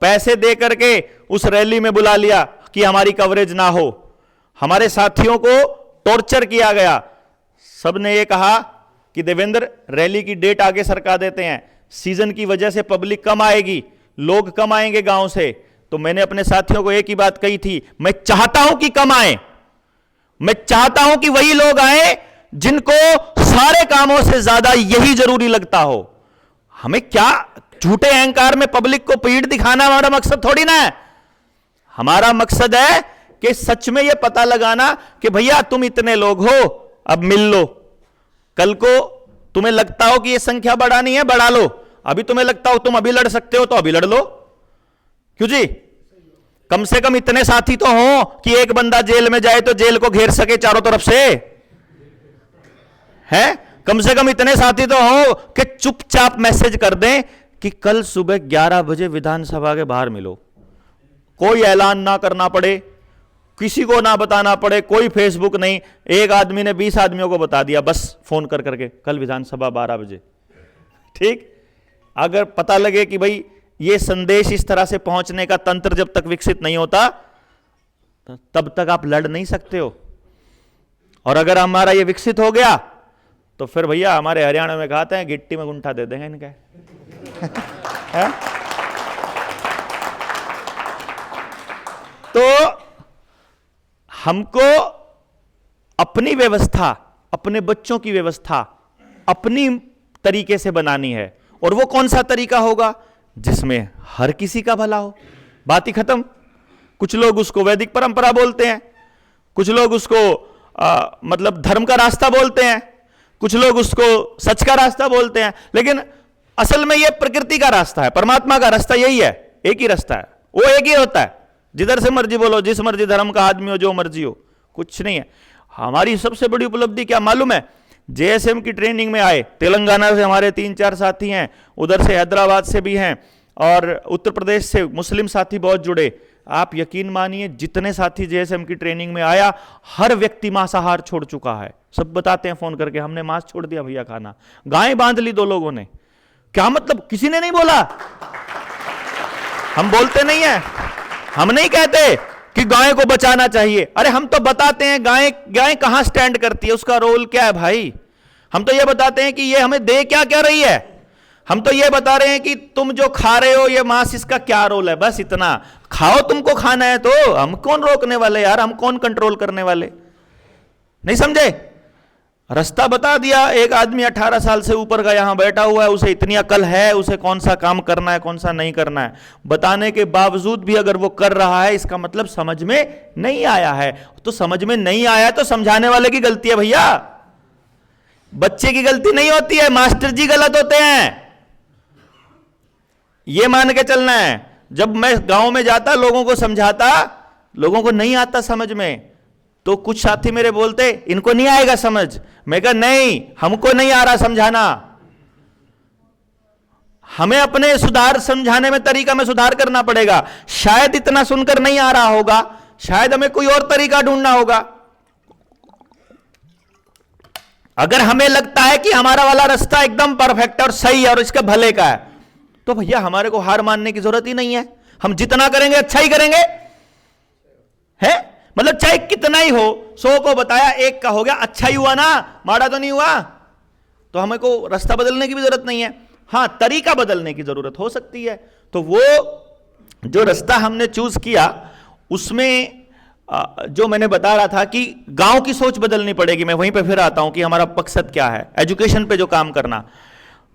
पैसे दे करके उस रैली में बुला लिया कि हमारी कवरेज ना हो। हमारे साथियों को टॉर्चर किया गया। सबने ये कहा कि देवेंद्र, रैली की डेट आगे सरका देते हैं, सीजन की वजह से पब्लिक कम आएगी, लोग कम आएंगे गांव से। तो मैंने अपने साथियों को एक ही बात कही थी, मैं चाहता हूं कि कम आए, मैं चाहता हूं कि वही लोग आए जिनको सारे कामों से ज्यादा यही जरूरी लगता हो। हमें क्या झूठे अहंकार में पब्लिक को पीठ दिखाना हमारा मकसद थोड़ी ना है। हमारा मकसद है कि सच में यह पता लगाना कि भैया तुम इतने लोग हो, अब मिल लो। कल को तुम्हें लगता हो कि यह संख्या बढ़ानी है, बढ़ा लो। अभी तुम्हें लगता हो तुम अभी लड़ सकते हो तो अभी लड़ लो। क्यों जी? कम से कम इतने साथी तो हो कि एक बंदा जेल में जाए तो जेल को घेर सके चारों तरफ से, है? कम से कम इतने साथी तो हो कि चुपचाप मैसेज कर दें कि कल सुबह 11 बजे विधानसभा के बाहर मिलो। कोई ऐलान ना करना पड़े, किसी को ना बताना पड़े, कोई फेसबुक नहीं। एक आदमी ने 20 आदमियों को बता दिया, बस फोन कर करके, कल विधानसभा 12 बजे। ठीक? अगर पता लगे कि भाई ये संदेश इस तरह से पहुंचने का तंत्र जब तक विकसित नहीं होता, तब तक आप लड़ नहीं सकते हो। और अगर हमारा ये विकसित हो गया तो फिर भैया हमारे हरियाणा में कहते हैं गिट्टी में गुंठा दे देंगे इनके। है? तो हमको अपनी व्यवस्था, अपने बच्चों की व्यवस्था अपनी तरीके से बनानी है। और वो कौन सा तरीका होगा? जिसमें हर किसी का भला हो। बात ही खत्म। कुछ लोग उसको वैदिक परंपरा बोलते हैं, कुछ लोग उसको मतलब धर्म का रास्ता बोलते हैं, कुछ लोग उसको सच का रास्ता बोलते हैं, लेकिन असल में यह प्रकृति का रास्ता है, परमात्मा का रास्ता यही है। एक ही रास्ता है, वो एक ही होता है। जिधर से मर्जी बोलो, जिस मर्जी धर्म का आदमी हो, जो मर्जी हो, कुछ नहीं है। हमारी सबसे बड़ी उपलब्धि क्या मालूम है? जेएसएम की ट्रेनिंग में आए, तेलंगाना से हमारे 3-4 साथी हैं, उधर से हैदराबाद से भी हैं, और उत्तर प्रदेश से मुस्लिम साथी बहुत जुड़े। आप यकीन मानिए, जितने साथी जेएसएम की ट्रेनिंग में आया, हर व्यक्ति मांसाहार छोड़ चुका है। सब बताते हैं फोन करके, हमने मांस छोड़ दिया भैया खाना। गाय बांध ली 2 लोगों ने। क्या मतलब? किसी ने नहीं बोला। हम बोलते नहीं है, हम नहीं कहते कि गाय को बचाना चाहिए। अरे हम तो बताते हैं गाय कहां स्टैंड करती है, उसका रोल क्या है भाई। हम तो ये बताते हैं कि ये हमें दे क्या क्या रही है। हम तो ये बता रहे हैं कि तुम जो खा रहे हो ये मांस, इसका क्या रोल है। बस इतना। खाओ, तुमको खाना है तो हम कौन रोकने वाले यार, हम कौन कंट्रोल करने वाले। नहीं समझे? रास्ता बता दिया। एक आदमी 18 साल से ऊपर का यहां बैठा हुआ है, उसे इतनी अकल है, उसे कौन सा काम करना है कौन सा नहीं करना है, बताने के बावजूद भी अगर वो कर रहा है, इसका मतलब समझ में नहीं आया है। तो समझ में नहीं आया तो समझाने वाले की गलती है भैया, बच्चे की गलती नहीं होती है, मास्टर जी गलत होते हैं, ये मान के चलना है। जब मैं गांव में जाता, लोगों को समझाता, लोगों को नहीं आता समझ में, तो कुछ साथी मेरे बोलते इनको नहीं आएगा समझ। मैं कहा नहीं, हमको नहीं आ रहा समझाना, हमें अपने सुधार समझाने में तरीका में सुधार करना पड़ेगा। शायद इतना सुनकर नहीं आ रहा होगा, शायद हमें कोई और तरीका ढूंढना होगा। अगर हमें लगता है कि हमारा वाला रास्ता एकदम परफेक्ट और सही है और इसके भले का है, तो भैया हमारे को हार मानने की जरूरत ही नहीं है। हम जितना करेंगे अच्छा ही करेंगे, है मतलब चाहे कितना ही हो। 100 को बताया, 1 का हो गया, अच्छा ही हुआ ना, माड़ा तो नहीं हुआ। तो हमें को रास्ता बदलने की भी जरूरत नहीं है, हां तरीका बदलने की जरूरत हो सकती है। तो वो जो रास्ता हमने चूज किया, उसमें जो मैंने बता रहा था कि गांव की सोच बदलनी पड़ेगी। मैं वहीं पे फिर आता हूं कि हमारा मकसद क्या है, एजुकेशन पे जो काम करना।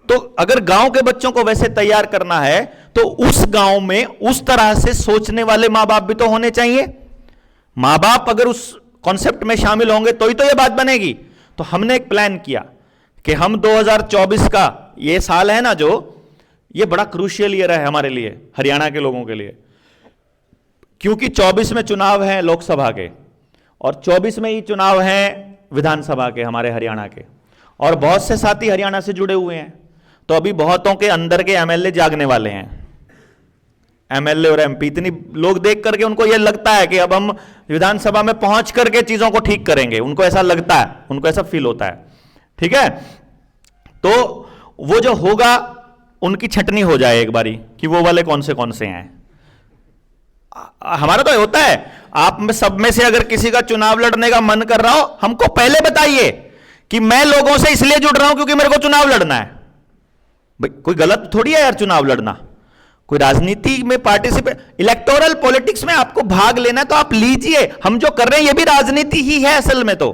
तो अगर गांव के बच्चों को वैसे तैयार करना है, तो उस गांव में उस तरह से सोचने वाले मां बाप भी तो होने चाहिए। मां बाप अगर उस कॉन्सेप्ट में शामिल होंगे तो ही तो ये बात बनेगी। तो हमने एक प्लान किया कि हम 2024 का ये साल है ना, जो ये बड़ा क्रूशियल ईयर है हमारे लिए, हरियाणा के लोगों के लिए, क्योंकि 24 में चुनाव है लोकसभा के, और 24 में ही चुनाव है विधानसभा के हमारे हरियाणा के, और बहुत से साथी हरियाणा से जुड़े हुए हैं। तो अभी बहुतों के अंदर के एमएलए जागने वाले हैं, एमएलए और एमपी। इतनी लोग देख करके उनको यह लगता है कि अब हम विधानसभा में पहुंच करके चीजों को ठीक करेंगे, उनको ऐसा लगता है, उनको ऐसा फील होता है, ठीक है। तो वो जो होगा उनकी छटनी हो जाए एक बारी कि वो वाले कौन से हैं। हमारा तो होता है, आप में सब में से अगर किसी का चुनाव लड़ने का मन कर रहा हो, हमको पहले बताइए कि मैं लोगों से इसलिए जुड़ रहा हूं क्योंकि मेरे को चुनाव लड़ना है। भाई कोई गलत थोड़ी है यार चुनाव लड़ना, कोई राजनीति में पार्टिसिपेट, इलेक्टोरल पॉलिटिक्स में आपको भाग लेना है तो आप लीजिए। हम जो कर रहे हैं ये भी राजनीति ही है असल में। तो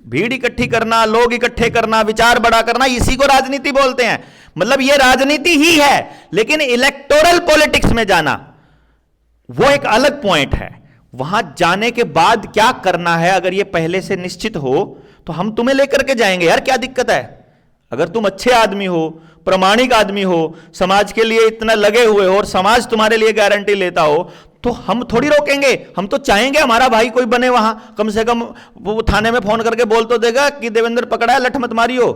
भीड़ इकट्ठी करना, लोग इकट्ठे करना, विचार बड़ा करना, इसी को राजनीति बोलते हैं। मतलब ये राजनीति ही है, लेकिन इलेक्टोरल पॉलिटिक्स में जाना वो एक अलग पॉइंट है। वहां जाने के बाद क्या करना है, अगर ये पहले से निश्चित हो तो हम तुम्हें लेकर के जाएंगे यार, क्या दिक्कत है। अगर तुम अच्छे आदमी हो, प्रामाणिक आदमी हो, समाज के लिए इतना लगे हुए हो और समाज तुम्हारे लिए गारंटी लेता हो, तो हम थोड़ी रोकेंगे। हम तो चाहेंगे हमारा भाई कोई बने वहां, कम से कम वो थाने में फोन करके बोल तो देगा कि देवेंद्र पकड़ा है, लठ मत मारियो,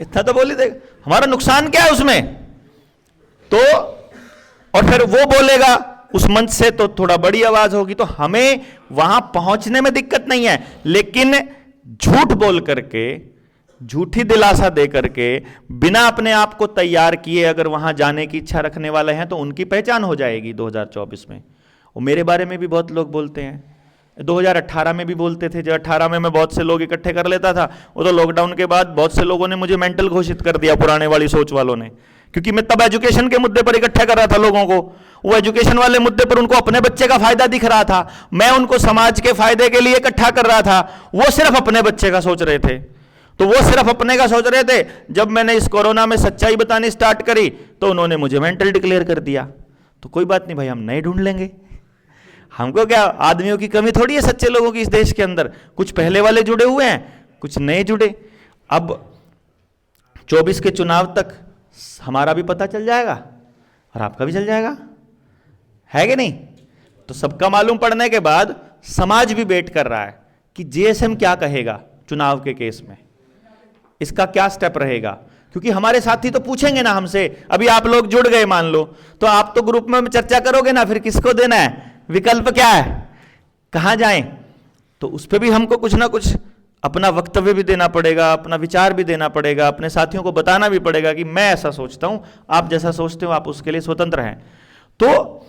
इतना तो बोल ही देगा। हमारा नुकसान क्या है उसमें? तो और फिर वो बोलेगा उस मंच से तो थोड़ा बड़ी आवाज होगी। तो हमें वहां पहुंचने में दिक्कत नहीं है, लेकिन झूठ बोल करके, झूठी दिलासा दे करके, बिना अपने आप को तैयार किए अगर वहां जाने की इच्छा रखने वाले हैं तो उनकी पहचान हो जाएगी 2024 में। और मेरे बारे में भी बहुत लोग बोलते हैं, 2018 में भी बोलते थे। जब 18 में मैं बहुत से लोग इकट्ठे कर लेता था, वो तो लॉकडाउन के बाद बहुत से लोगों ने मुझे मेंटल घोषित कर दिया, पुराने वाली सोच वालों ने, क्योंकि मैं तब एजुकेशन के मुद्दे पर इकट्ठा कर रहा था लोगों को। वो एजुकेशन वाले मुद्दे पर उनको अपने बच्चे का फायदा दिख रहा था, मैं उनको समाज के फायदे के लिए इकट्ठा कर रहा था। वो सिर्फ अपने बच्चे का सोच रहे थे, तो वो सिर्फ अपने का सोच रहे थे। जब मैंने इस कोरोना में सच्चाई बतानी स्टार्ट करी तो उन्होंने मुझे मेंटल डिक्लेयर कर दिया। तो कोई बात नहीं भाई, हम नए ढूंढ लेंगे, हमको क्या, आदमियों की कमी थोड़ी है सच्चे लोगों की इस देश के अंदर। कुछ पहले वाले जुड़े हुए हैं, कुछ नए जुड़े। अब 24 के चुनाव तक हमारा भी पता चल जाएगा और आपका भी चल जाएगा, है कि नहीं? तो सबका मालूम पड़ने के बाद समाज भी वेट कर रहा है कि जीएसएम क्या कहेगा चुनाव के केस में, इसका क्या स्टेप रहेगा। क्योंकि हमारे साथी तो पूछेंगे ना हमसे। अभी आप लोग जुड़ गए मान लो, तो आप तो ग्रुप में चर्चा करोगे ना, फिर किसको देना है, विकल्प क्या है, कहां जाएं। तो उस पर भी हमको कुछ ना कुछ अपना वक्तव्य भी देना पड़ेगा, अपना विचार भी देना पड़ेगा, अपने साथियों को बताना भी पड़ेगा कि मैं ऐसा सोचता हूं, आप जैसा सोचते हो आप उसके लिए स्वतंत्र हैं। तो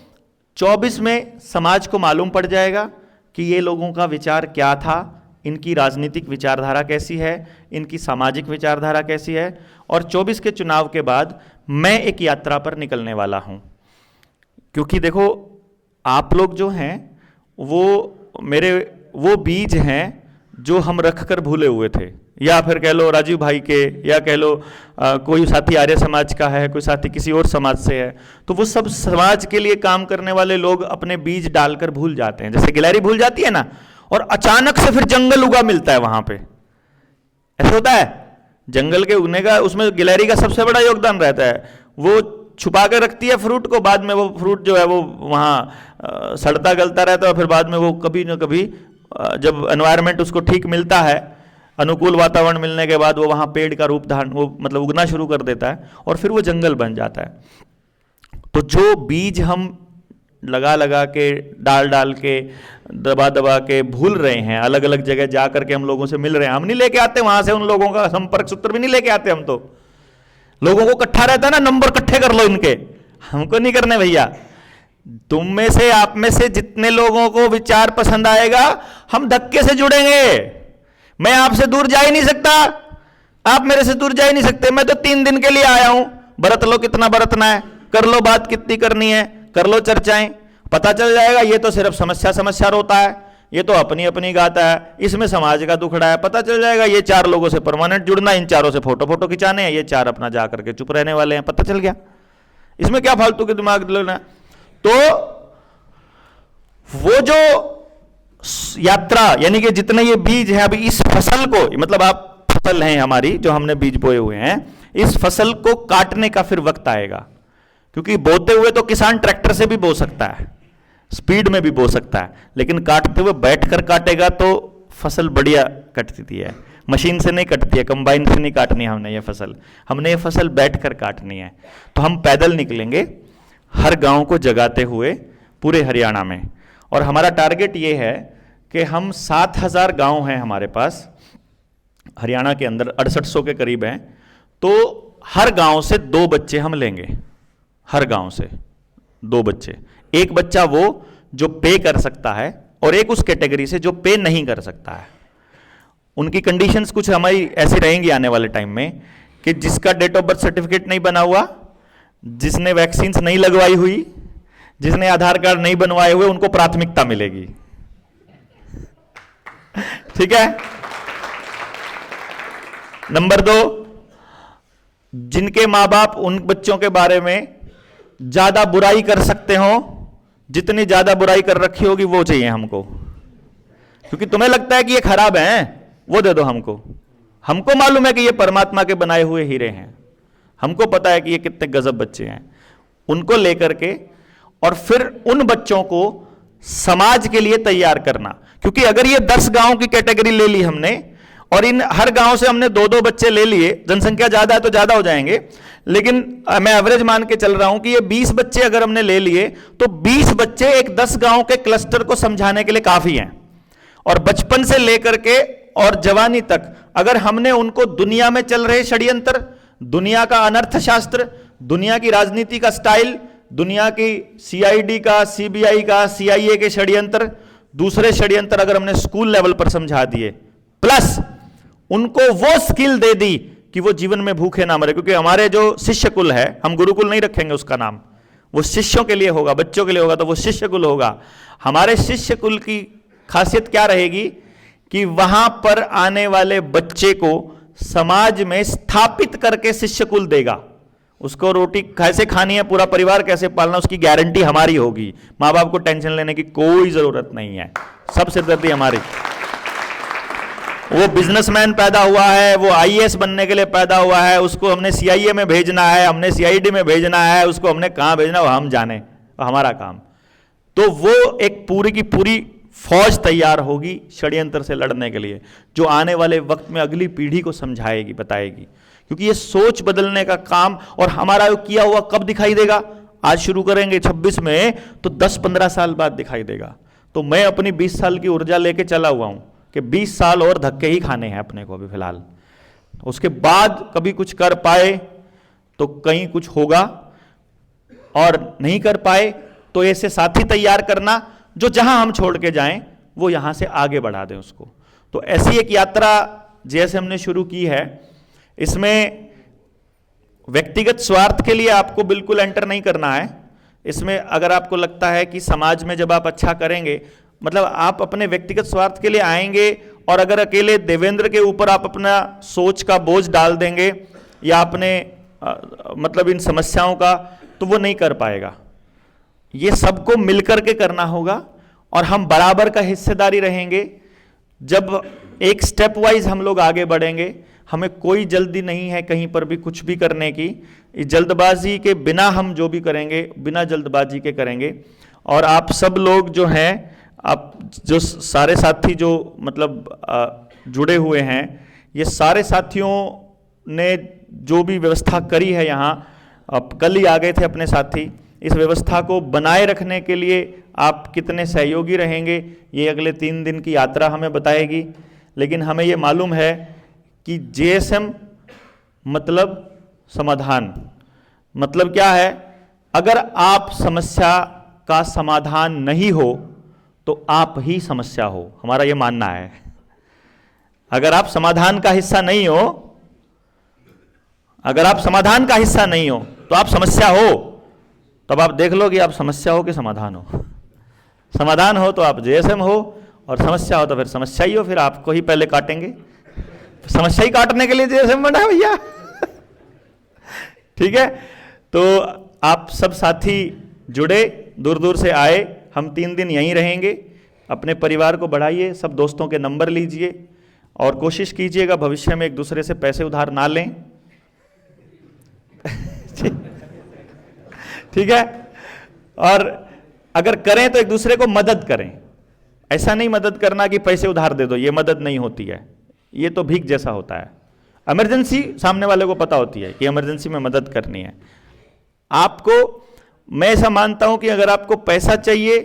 24 में समाज को मालूम पड़ जाएगा कि ये लोगों का विचार क्या था, इनकी राजनीतिक विचारधारा कैसी है, इनकी सामाजिक विचारधारा कैसी है। और 24 के चुनाव के बाद मैं एक यात्रा पर निकलने वाला हूं, क्योंकि देखो आप लोग जो हैं वो मेरे वो बीज हैं जो हम रखकर भूले हुए थे, या फिर कह लो राजीव भाई के, या कह लो कोई साथी आर्य समाज का है, कोई साथी किसी और समाज से है, तो वो सब समाज के लिए काम करने वाले लोग अपने बीज डालकर भूल जाते हैं, जैसे गिलहरी भूल जाती है ना, और अचानक से फिर जंगल उगा मिलता है वहां पे। ऐसा होता है, जंगल के उगने का उसमें गिलहरी का सबसे बड़ा योगदान रहता है। वो छुपा कर रखती है फ्रूट को, बाद में वो फ्रूट जो है वो वहाँ सड़ता गलता रहता है, फिर बाद में वो कभी ना कभी जब एनवायरनमेंट उसको ठीक मिलता है, अनुकूल वातावरण मिलने के बाद वो वहाँ पेड़ का रूप धारण, वो मतलब उगना शुरू कर देता है और फिर वो जंगल बन जाता है। तो जो बीज हम लगा लगा के, डाल डाल के, दबा दबा के भूल रहे हैं, अलग अलग जगह जा करके हम लोगों से मिल रहे हैं, हम नहीं लेके आते वहां से उन लोगों का संपर्क सूत्र भी नहीं लेके आते हम। तो लोगों को इकट्ठा रहता है ना, नंबर इकट्ठे कर लो इनके, हमको नहीं करने भैया। तुम में से, आप में से जितने लोगों को विचार पसंद आएगा, हम धक्के से जुड़ेंगे। मैं आपसे दूर जा ही नहीं सकता, आप मेरे से दूर जा ही नहीं सकते। मैं तो 3 दिन के लिए आया हूं, बरत लो कितना बरतना है, कर लो बात कितनी करनी है, कर लो चर्चाएं, पता चल जाएगा ये तो सिर्फ समस्या समस्या रोता है, ये तो अपनी अपनी गाता है, इसमें समाज का दुखड़ा है। पता चल जाएगा ये 4 लोगों से परमानेंट जुड़ना, इन 4 से फोटो फोटो खिंचाने हैं, ये 4 अपना जा करके चुप रहने वाले हैं। पता चल गया, इसमें क्या फालतू के दिमाग लेना। तो वो जो यात्रा, यानी कि जितने ये बीज हैं, अभी इस फसल को, मतलब आप फसल हैं हमारी जो हमने बीज बोए हुए हैं, इस फसल को काटने का फिर वक्त आएगा। क्योंकि बोते हुए तो किसान ट्रैक्टर से भी बो सकता है, स्पीड में भी बो सकता है, लेकिन काटते हुए बैठकर काटेगा तो फसल बढ़िया कटती है। मशीन से नहीं कटती है, कंबाइन से नहीं काटनी है हमने ये फसल बैठकर काटनी है। तो हम पैदल निकलेंगे हर गांव को जगाते हुए पूरे हरियाणा में, और हमारा टारगेट ये है कि हम 7000 गांव हैं हमारे पास हरियाणा के अंदर, 6800 के करीब हैं। तो हर गांव से 2 बच्चे हम लेंगे, हर गांव से 2 बच्चे, एक बच्चा वो जो पे कर सकता है और एक उस कैटेगरी से जो पे नहीं कर सकता है। उनकी कंडीशंस कुछ हमारी ऐसी रहेंगी आने वाले टाइम में कि जिसका डेट ऑफ बर्थ सर्टिफिकेट नहीं बना हुआ, जिसने वैक्सीन नहीं लगवाई हुई, जिसने आधार कार्ड नहीं बनवाए हुए, उनको प्राथमिकता मिलेगी। ठीक है। नंबर 2, जिनके मां बाप उन बच्चों के बारे में ज्यादा बुराई कर सकते हो, जितनी ज्यादा बुराई कर रखी होगी वो चाहिए हमको। क्योंकि तुम्हें लगता है कि ये खराब हैं, वो दे दो हमको। हमको मालूम है कि ये परमात्मा के बनाए हुए हीरे हैं, हमको पता है कि ये कितने गजब बच्चे हैं। उनको लेकर के और फिर उन बच्चों को समाज के लिए तैयार करना। क्योंकि अगर ये 10 गांव की कैटेगरी ले ली हमने और इन हर गांव से हमने 2-2 बच्चे ले लिए, जनसंख्या ज्यादा है तो ज्यादा हो जाएंगे, लेकिन मैं एवरेज मान के चल रहा हूं कि ये 20 बच्चे अगर हमने ले लिए तो 20 बच्चे एक 10 गांव के क्लस्टर को समझाने के लिए काफी हैं। और बचपन से लेकर के और जवानी तक अगर हमने उनको दुनिया में चल रहे षड्यंत्र, दुनिया का अनर्थ शास्त्र, दुनिया की राजनीति का स्टाइल, दुनिया की सीआईडी का, सीबीआई का, सीआईए के षड्यंत्र, दूसरे षड्यंत्र अगर हमने स्कूल लेवल पर समझा दिए, प्लस उनको वो स्किल दे दी कि वो जीवन में भूखे ना मरे। क्योंकि हमारे जो शिष्य कुल है, हम गुरुकुल नहीं रखेंगे उसका नाम, वो शिष्यों के लिए होगा, बच्चों के लिए होगा, तो वो शिष्य कुल होगा। हमारे शिष्य कुल की खासियत क्या रहेगी कि वहां पर आने वाले बच्चे को समाज में स्थापित करके शिष्य कुल देगा। उसको रोटी कैसे खानी है, पूरा परिवार कैसे पालना, उसकी गारंटी हमारी होगी। माँ बाप को टेंशन लेने की कोई जरूरत नहीं है, सब सिरदर्दी हमारी। वो बिजनेसमैन पैदा हुआ है, वो आईएएस बनने के लिए पैदा हुआ है, उसको हमने सीआईए में भेजना है, हमने सीआईडी में भेजना है, उसको हमने कहां भेजना वो हम जाने, हमारा काम। तो वो एक पूरी की पूरी फौज तैयार होगी षड्यंत्र से लड़ने के लिए, जो आने वाले वक्त में अगली पीढ़ी को समझाएगी, बताएगी। क्योंकि ये सोच बदलने का काम, और हमारा किया हुआ कब दिखाई देगा? आज शुरू करेंगे 26 में, तो 10-15 साल बाद दिखाई देगा। तो मैं अपनी 20 साल की ऊर्जा लेके चला हुआ हूं कि 20 साल और धक्के ही खाने हैं अपने को अभी फिलहाल। उसके बाद कभी कुछ कर पाए तो कहीं कुछ होगा, और नहीं कर पाए तो ऐसे साथी तैयार करना जो जहां हम छोड़ के जाएं वो यहां से आगे बढ़ा दें उसको। तो ऐसी एक यात्रा जैसे हमने शुरू की है, इसमें व्यक्तिगत स्वार्थ के लिए आपको बिल्कुल एंटर नहीं करना है। इसमें अगर आपको लगता है कि समाज में जब आप अच्छा करेंगे, मतलब आप अपने व्यक्तिगत स्वार्थ के लिए आएंगे और अगर अकेले देवेंद्र के ऊपर आप अपना सोच का बोझ डाल देंगे या अपने मतलब इन समस्याओं का, तो वो नहीं कर पाएगा। ये सबको मिलकर के करना होगा और हम बराबर का हिस्सेदारी रहेंगे। जब एक स्टेप वाइज हम लोग आगे बढ़ेंगे, हमें कोई जल्दी नहीं है कहीं पर भी कुछ भी करने की। इस जल्दबाजी के बिना हम जो भी करेंगे, बिना जल्दबाजी के करेंगे। और आप सब लोग जो हैं, आप जो सारे साथी जो मतलब जुड़े हुए हैं, ये सारे साथियों ने जो भी व्यवस्था करी है यहाँ, अब कल ही आ गए थे अपने साथी, इस व्यवस्था को बनाए रखने के लिए आप कितने सहयोगी रहेंगे ये अगले 3 दिन की यात्रा हमें बताएगी। लेकिन हमें ये मालूम है कि जेएसएम मतलब समाधान। मतलब क्या है? अगर आप समस्या का समाधान नहीं हो तो आप ही समस्या हो, हमारा ये मानना है। अगर आप समाधान का हिस्सा नहीं हो, अगर आप समाधान का हिस्सा नहीं हो तो आप समस्या हो। तब आप देख लो कि आप समस्या हो कि समाधान हो। समाधान हो तो आप जेएसएम हो, और समस्या हो तो फिर समस्या ही हो, फिर आपको ही पहले काटेंगे। समस्या ही काटने के लिए जेएसएम बना है भैया। ठीक है, तो आप सब साथी जुड़े, दूर दूर से आए, हम 3 दिन यहीं रहेंगे। अपने परिवार को बढ़ाइए, सब दोस्तों के नंबर लीजिए और कोशिश कीजिएगा भविष्य में एक दूसरे से पैसे उधार ना लें। ठीक है, और अगर करें तो एक दूसरे को मदद करें। ऐसा नहीं मदद करना कि पैसे उधार दे दो, ये मदद नहीं होती है, ये तो भीख जैसा होता है। इमरजेंसी सामने वाले को पता होती है कि इमरजेंसी में मदद करनी है। आपको, मैं ऐसा मानता हूं कि अगर आपको पैसा चाहिए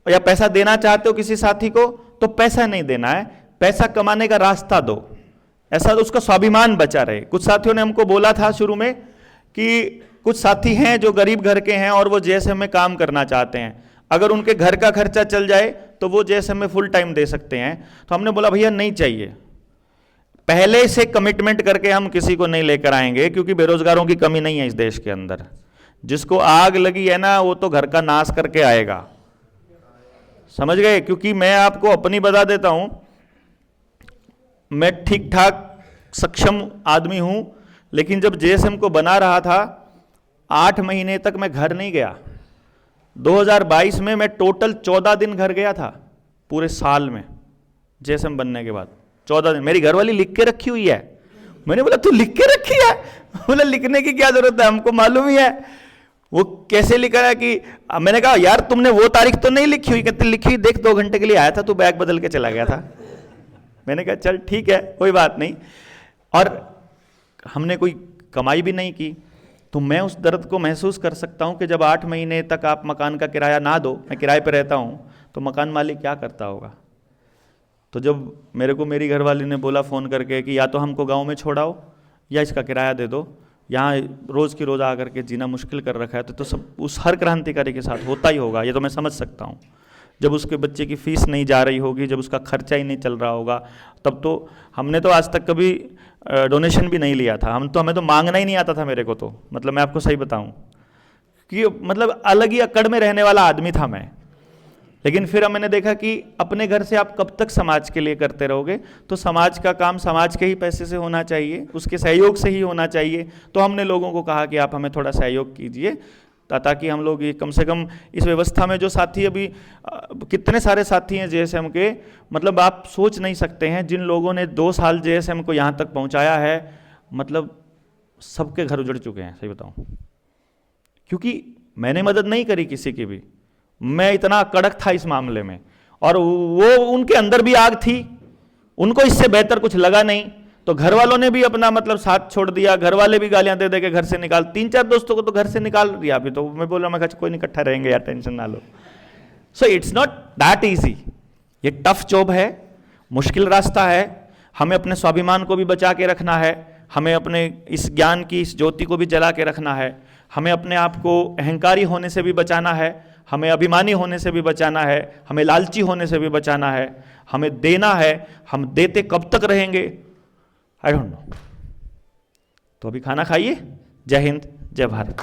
या पैसा देना चाहते हो किसी साथी को, तो पैसा नहीं देना है, पैसा कमाने का रास्ता दो, ऐसा तो उसका स्वाभिमान बचा रहे। कुछ साथियों ने हमको बोला था शुरू में कि कुछ साथी हैं जो गरीब घर के हैं और वो जेएसएम में काम करना चाहते हैं, अगर उनके घर का खर्चा चल जाए तो वो जेएसएम में फुल टाइम दे सकते हैं। तो हमने बोला भैया नहीं चाहिए, पहले से कमिटमेंट करके हम किसी को नहीं लेकर आएंगे, क्योंकि बेरोजगारों की कमी नहीं है इस देश के अंदर। जिसको आग लगी है ना, वो तो घर का नाश करके आएगा, समझ गए? क्योंकि मैं आपको अपनी बता देता हूं, मैं ठीक ठाक सक्षम आदमी हूं, लेकिन जब जेएसएम को बना रहा था 8 महीने तक मैं घर नहीं गया। 2022 में मैं टोटल 14 दिन घर गया था पूरे साल में। जेएसएम बनने के बाद 14 दिन मेरी घरवाली लिख के रखी हुई है। मैंने बोला तू लिख के रखी है? बोला लिखने की क्या जरूरत है, हमको मालूम ही है। वो कैसे लिखा है कि मैंने कहा यार तुमने वो तारीख तो नहीं लिखी हुई? कहते लिखी हुई, देख 2 घंटे के लिए आया था, तू बैग बदल के चला गया था। मैंने कहा चल ठीक है, कोई बात नहीं। और हमने कोई कमाई भी नहीं की, तो मैं उस दर्द को महसूस कर सकता हूं कि जब 8 महीने तक आप मकान का किराया ना दो, मैं किराए पे रहता हूं, तो मकान मालिक क्या करता होगा। तो जब मेरे को मेरी घरवाली ने बोला फ़ोन करके कि या तो हमको गांव में छोड़ाओ या इसका किराया दे दो, यहाँ रोज़ की रोज़ आकर के जीना मुश्किल कर रखा है, तो सब उस हर क्रांतिकारी के साथ होता ही होगा, ये तो मैं समझ सकता हूँ। जब उसके बच्चे की फ़ीस नहीं जा रही होगी, जब उसका खर्चा ही नहीं चल रहा होगा, तब तो हमने तो आज तक कभी डोनेशन भी नहीं लिया था। हमें तो मांगना ही नहीं आता था मेरे को, तो मतलब मैं आपको सही बताऊं कि मतलब अलग ही अकड़ में रहने वाला आदमी था मैं। लेकिन फिर मैंने देखा कि अपने घर से आप कब तक समाज के लिए करते रहोगे, तो समाज का काम समाज के ही पैसे से होना चाहिए, उसके सहयोग से ही होना चाहिए। तो हमने लोगों को कहा कि आप हमें थोड़ा सहयोग कीजिए, ताकि हम लोग ये कम से कम इस व्यवस्था में, जो साथी अभी कितने सारे साथी हैं जेएसएम के, मतलब आप सोच नहीं सकते हैं, जिन लोगों ने 2 साल जेएसएम को यहाँ तक पहुँचाया है, मतलब सबके घर उजड़ चुके हैं, सही बताऊँ। क्योंकि मैंने मदद नहीं करी किसी की भी, मैं इतना कड़क था इस मामले में, और वो उनके अंदर भी आग थी, उनको इससे बेहतर कुछ लगा नहीं, तो घर वालों ने भी अपना मतलब साथ छोड़ दिया। घर वाले भी गालियां दे दे के घर से निकाल, 3-4 दोस्तों को तो घर से निकाल दिया अभी। तो मैं बोल रहा, मैं कोई नहीं, इकट्ठा रहेंगे यार, टेंशन ना लो। So it's not that easy, ये टफ जॉब है, मुश्किल रास्ता है। हमें अपने स्वाभिमान को भी बचा के रखना है, हमें अपने इस ज्ञान की इस ज्योति को भी जला के रखना है, हमें अपने आप को अहंकारी होने से भी बचाना है, हमें अभिमानी होने से भी बचाना है, हमें लालची होने से भी बचाना है, हमें देना है। हम देते कब तक रहेंगे, आई डोंट नो। तो अभी खाना खाइए। जय हिंद, जय भारत।